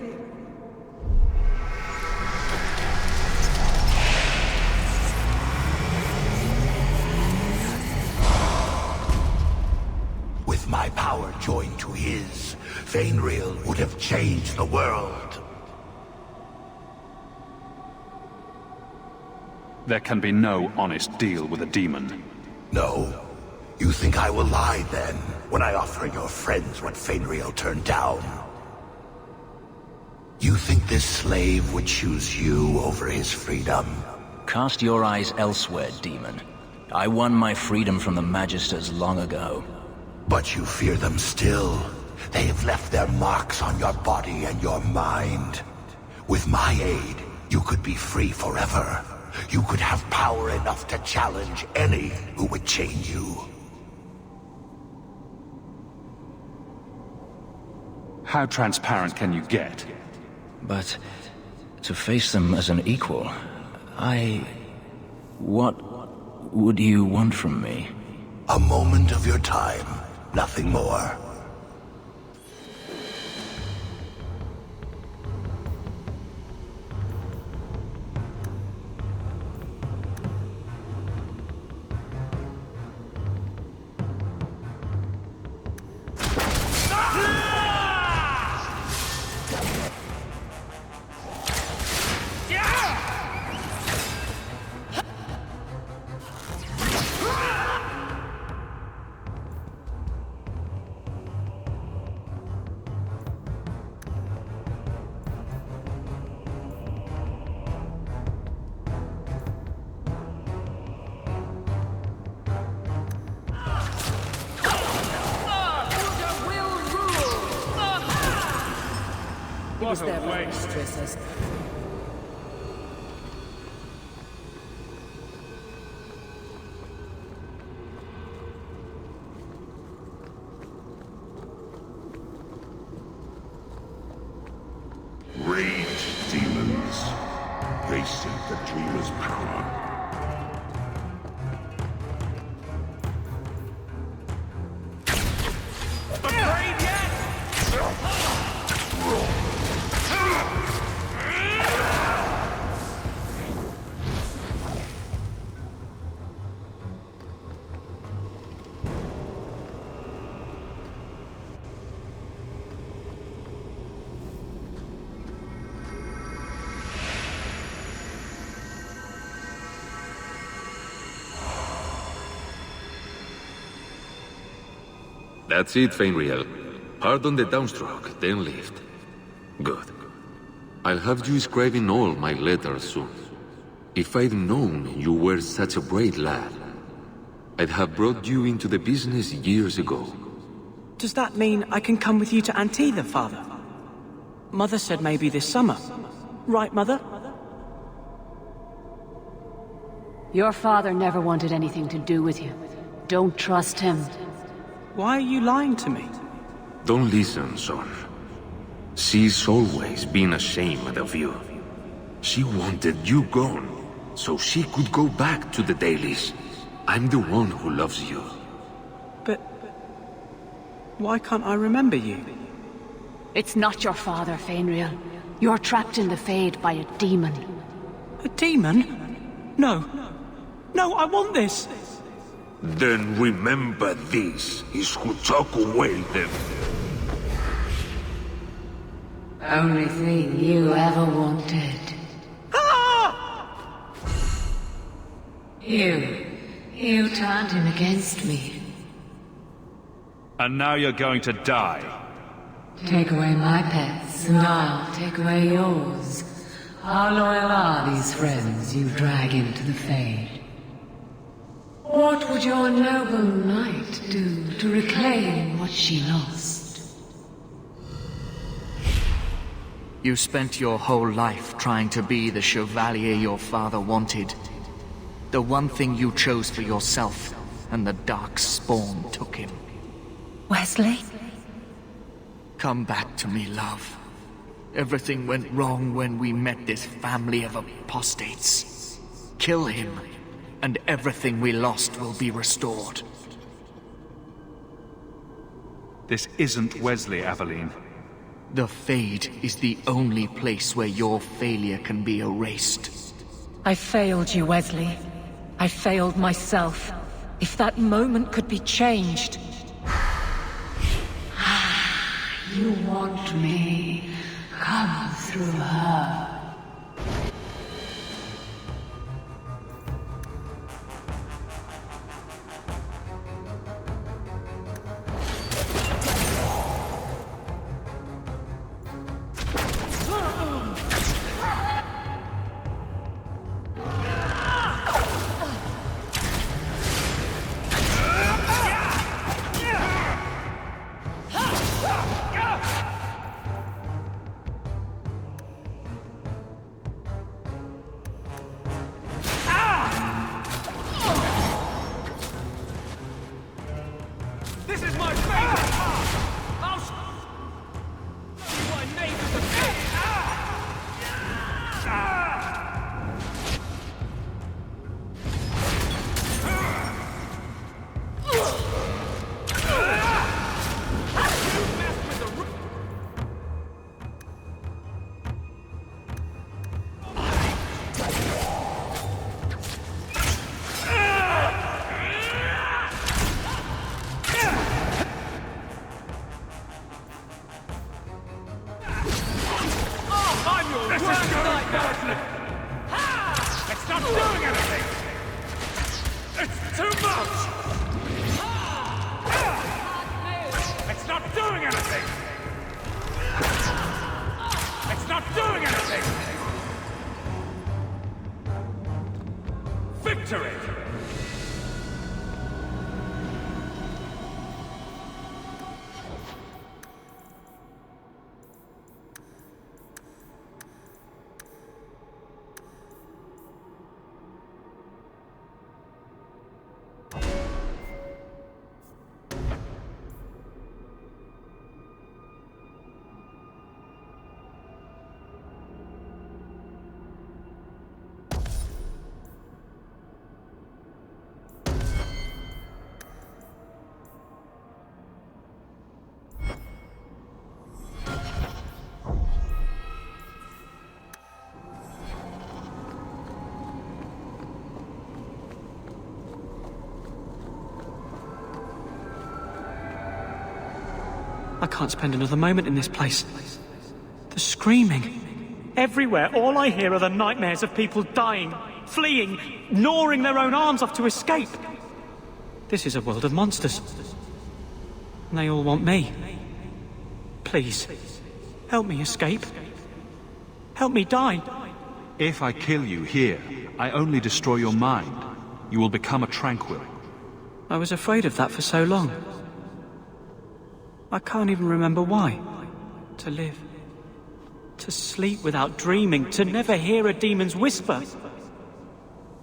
With my power joined to his, Fainreal would have changed the world. There can be no honest deal with a demon. No. You think I will lie then, when I offer your friends what Fainreal turned down? You think this slave would choose you over his freedom? Cast your eyes elsewhere, demon. I won my freedom from the Magisters long ago. But you fear them still. They have left their marks on your body and your mind. With my aid, you could be free forever. You could have power enough to challenge any who would chain you. How transparent can you get? But to face them as an equal, What would you want from me? A moment of your time, nothing more. was there for the mistresses. Rage demons. They seek the dreamer's power. Afraid yet? That's it, Fenriel. Hard on the downstroke, then lift. Good. I'll have you scribing all my letters soon. If I'd known you were such a brave lad, I'd have brought you into the business years ago. Does that mean I can come with you to Antitha, Father? Mother said maybe this summer. Right, Mother? Your father never wanted anything to do with you. Don't trust him. Why are you lying to me? Don't listen, son. She's always been ashamed of you. She wanted you gone, so she could go back to the dailies. I'm the one who loves you. But why can't I remember you? It's not your father, Fenriel. You're trapped in the Fade by a demon. A demon? No. No, I want this! Then remember this is who took away them. Only thing you ever wanted. Ah! You turned him against me. And now you're going to die. Take away my pets, and I'll take away yours. How loyal are these friends you drag into the Fade? What would your noble knight do to reclaim what she lost? You spent your whole life trying to be the chevalier your father wanted. The one thing you chose for yourself, and the dark spawn took him. Wesley? Come back to me, love. Everything went wrong when we met this family of apostates. Kill him, and everything we lost will be restored. This isn't Wesley, Aveline. The Fade is the only place where your failure can be erased. I failed you, Wesley. I failed myself. If that moment could be changed. You want me? Come through her. This is my favorite part! I'll show you my neighbors are big! It's not doing anything! It's too much! It's not doing anything! It's not doing anything! Victory! I can't spend another moment in this place. The screaming. Everywhere, all I hear are the nightmares of people dying, fleeing, gnawing their own arms off to escape. This is a world of monsters. And they all want me. Please, help me escape. Help me die. If I kill you here, I only destroy your mind. You will become a tranquil. I was afraid of that for so long. I can't even remember why. To live. To sleep without dreaming. To never hear a demon's whisper.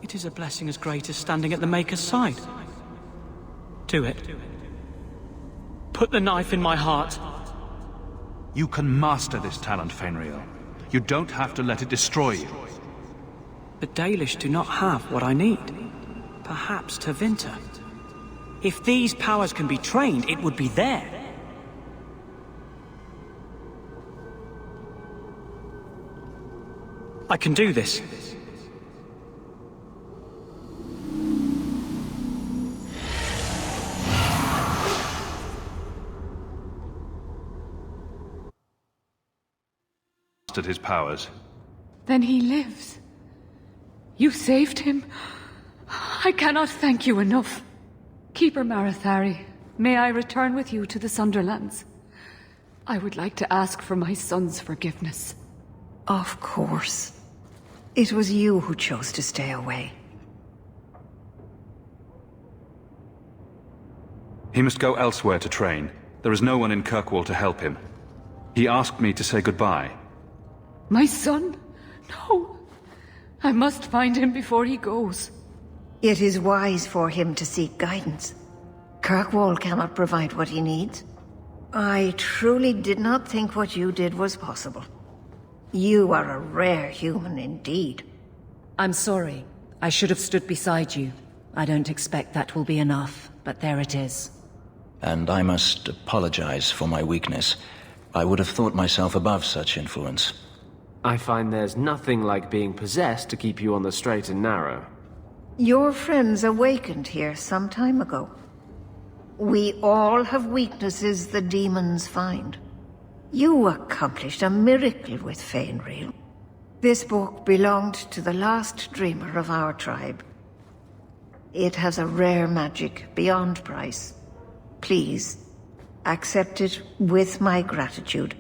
It is a blessing as great as standing at the Maker's side. Do it. Put the knife in my heart. You can master this talent, Fenrir. You don't have to let it destroy you. The Dalish do not have what I need. Perhaps Tevinter. If these powers can be trained, it would be there. I can do this. Mastered his powers. Then he lives. You saved him. I cannot thank you enough. Keeper Marathari, may I return with you to the Sunderlands? I would like to ask for my son's forgiveness. Of course. It was you who chose to stay away. He must go elsewhere to train. There is no one in Kirkwall to help him. He asked me to say goodbye. My son? No. I must find him before he goes. It is wise for him to seek guidance. Kirkwall cannot provide what he needs. I truly did not think what you did was possible. You are a rare human indeed. I'm sorry. I should have stood beside you. I don't expect that will be enough, but there it is. And I must apologize for my weakness. I would have thought myself above such influence. I find there's nothing like being possessed to keep you on the straight and narrow. Your friends awakened here some time ago. We all have weaknesses the demons find. You accomplished a miracle with Fenrir. This book belonged to the last dreamer of our tribe. It has a rare magic beyond price. Please, accept it with my gratitude.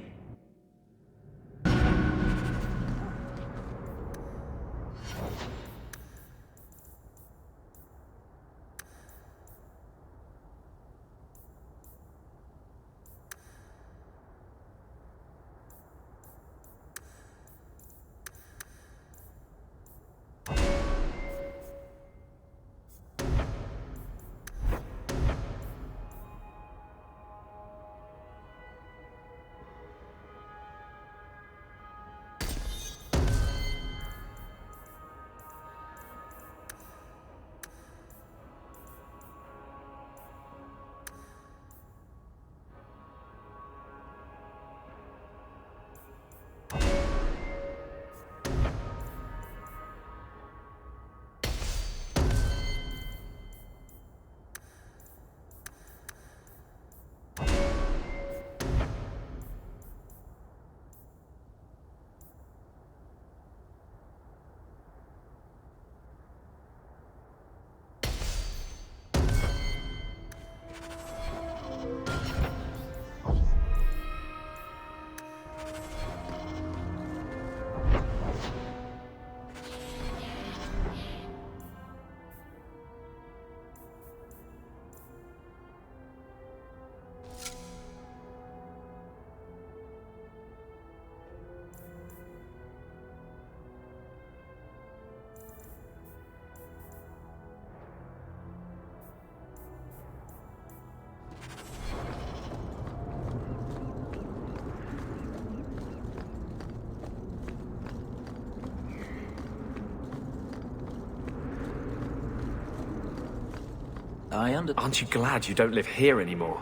Aren't you glad you don't live here anymore?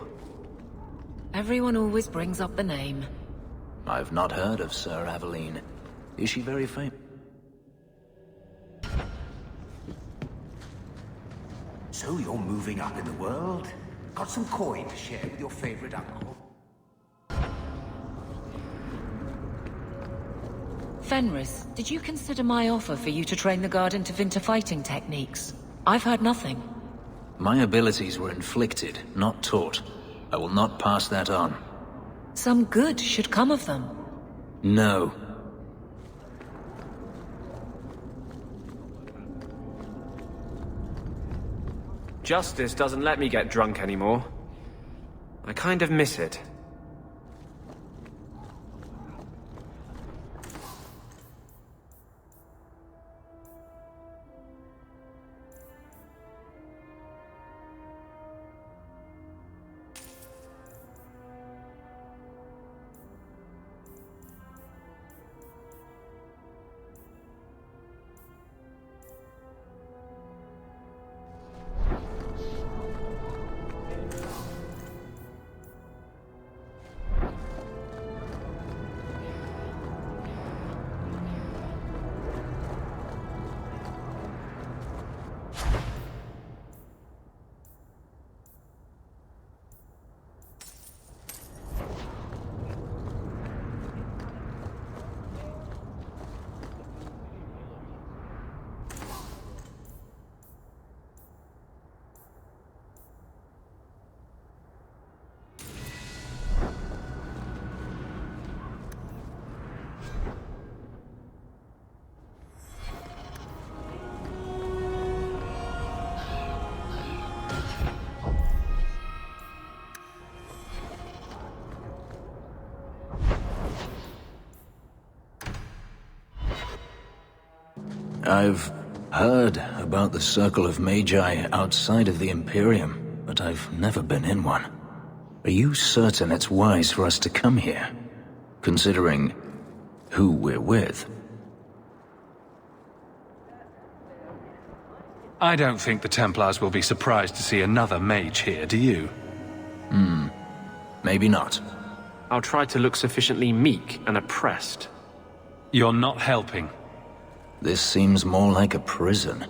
Everyone always brings up the name. I've not heard of Sir Aveline. Is she very famous? So you're moving up in the world? Got some coin to share with your favorite uncle? Fenris, did you consider my offer for you to train the guard into Vinter fighting techniques? I've heard nothing. My abilities were inflicted, not taught. I will not pass that on. Some good should come of them. No. Justice doesn't let me get drunk anymore. I kind of miss it. I've heard about the Circle of Magi outside of the Imperium, but I've never been in one. Are you certain it's wise for us to come here, considering who we're with? I don't think the Templars will be surprised to see another mage here, do you? Maybe not. I'll try to look sufficiently meek and oppressed. You're not helping. This seems more like a prison.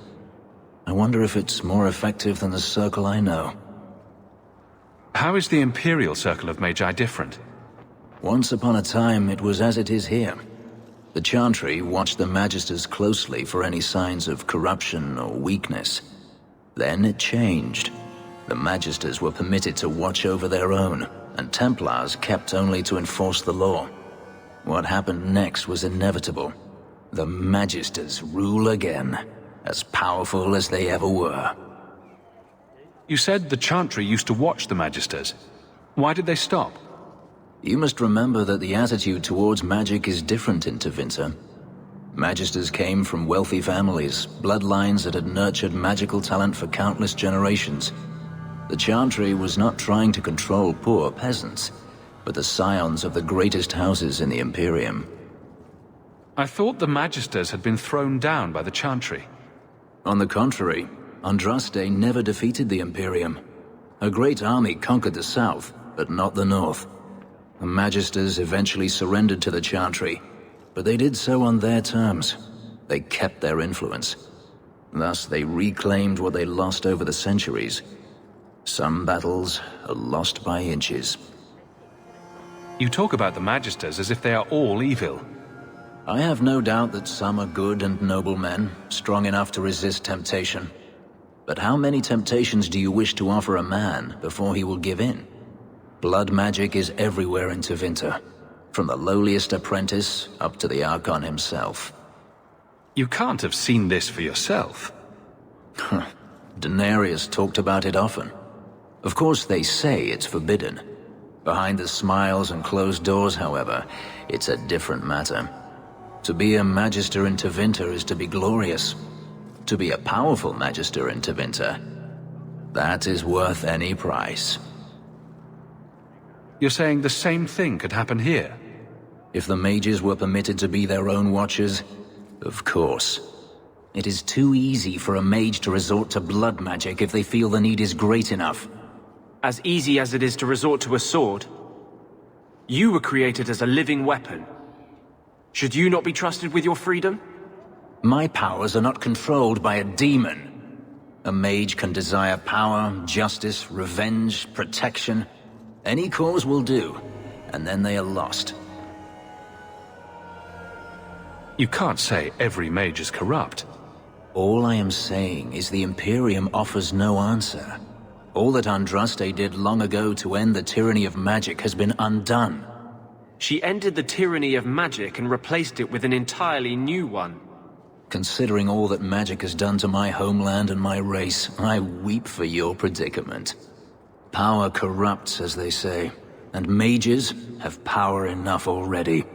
I wonder if it's more effective than the Circle I know. How is the Imperial Circle of Magi different? Once upon a time, it was as it is here. The Chantry watched the Magisters closely for any signs of corruption or weakness. Then it changed. The Magisters were permitted to watch over their own, and Templars kept only to enforce the law. What happened next was inevitable. The Magisters rule again, as powerful as they ever were. You said the Chantry used to watch the Magisters. Why did they stop? You must remember that the attitude towards magic is different in Tevinter. Magisters came from wealthy families, bloodlines that had nurtured magical talent for countless generations. The Chantry was not trying to control poor peasants, but the scions of the greatest houses in the Imperium. I thought the Magisters had been thrown down by the Chantry. On the contrary, Andraste never defeated the Imperium. A great army conquered the south, but not the north. The Magisters eventually surrendered to the Chantry, but they did so on their terms. They kept their influence. Thus, they reclaimed what they lost over the centuries. Some battles are lost by inches. You talk about the Magisters as if they are all evil. I have no doubt that some are good and noble men, strong enough to resist temptation. But how many temptations do you wish to offer a man before he will give in? Blood magic is everywhere in Tevinter, from the lowliest apprentice up to the Archon himself. You can't have seen this for yourself. Daenerys talked about it often. Of course they say it's forbidden. Behind the smiles and closed doors, however, it's a different matter. To be a Magister in Tevinter is to be glorious. To be a powerful Magister in Tevinter, that is worth any price. You're saying the same thing could happen here? If the mages were permitted to be their own watchers, of course. It is too easy for a mage to resort to blood magic if they feel the need is great enough. As easy as it is to resort to a sword. You were created as a living weapon. Should you not be trusted with your freedom? My powers are not controlled by a demon. A mage can desire power, justice, revenge, protection. Any cause will do, and then they are lost. You can't say every mage is corrupt. All I am saying is the Imperium offers no answer. All that Andraste did long ago to end the tyranny of magic has been undone. She ended the tyranny of magic and replaced it with an entirely new one. Considering all that magic has done to my homeland and my race, I weep for your predicament. Power corrupts, as they say, and mages have power enough already.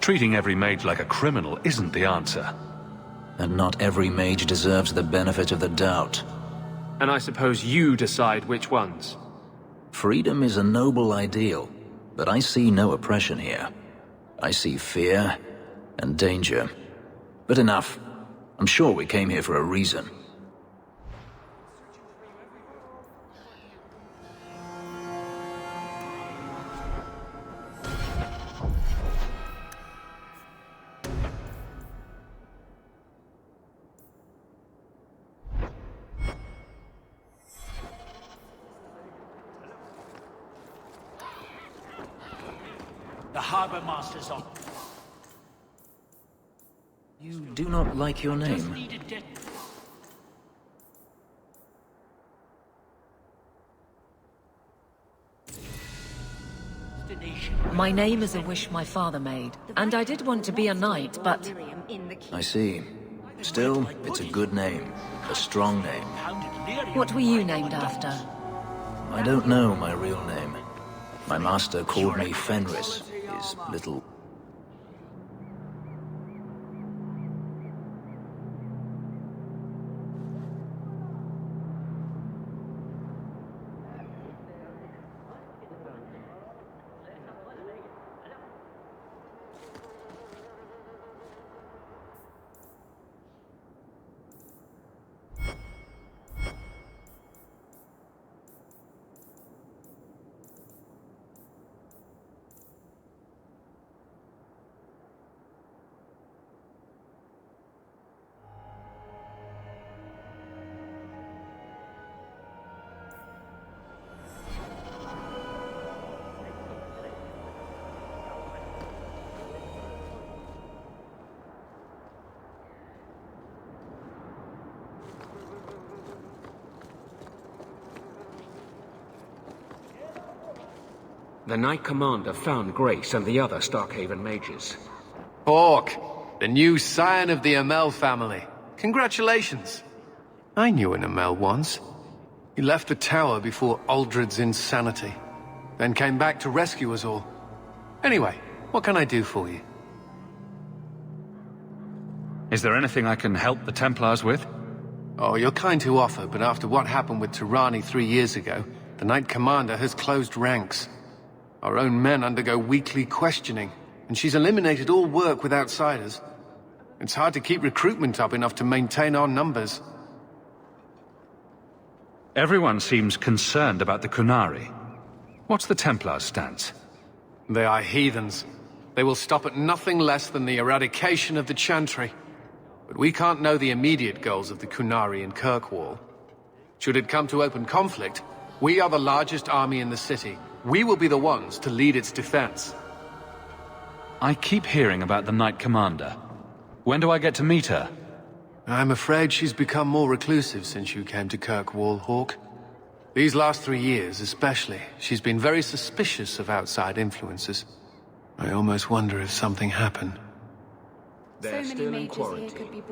Treating every mage like a criminal isn't the answer. And not every mage deserves the benefit of the doubt. And I suppose you decide which ones. Freedom is a noble ideal, but I see no oppression here. I see fear and danger. But enough. I'm sure we came here for a reason. The Harbour Master's on. You do not like your name. My name is a wish my father made, and I did want to be a knight, but... I see. Still, it's a good name. A strong name. What were you named after? I don't know my real name. My master called me Fenris, his little... The Knight Commander found Grace and the other Starkhaven mages. Hawk, the new scion of the Amel family. Congratulations. I knew an Amel once. He left the tower before Aldred's insanity, then came back to rescue us all. Anyway, what can I do for you? Is there anything I can help the Templars with? Oh, you're kind to offer, but after what happened with Tirani 3 years ago, the Knight Commander has closed ranks. Our own men undergo weekly questioning, and she's eliminated all work with outsiders. It's hard to keep recruitment up enough to maintain our numbers. Everyone seems concerned about the Kunari. What's the Templars' stance? They are heathens. They will stop at nothing less than the eradication of the Chantry. But we can't know the immediate goals of the Kunari in Kirkwall. Should it come to open conflict, we are the largest army in the city. We will be the ones to lead its defense. I keep hearing about the Knight Commander. When do I get to meet her? I'm afraid she's become more reclusive since you came to Kirkwall, Hawk. These last 3 years especially, she's been very suspicious of outside influences. I almost wonder if something happened. They're still in quarantine.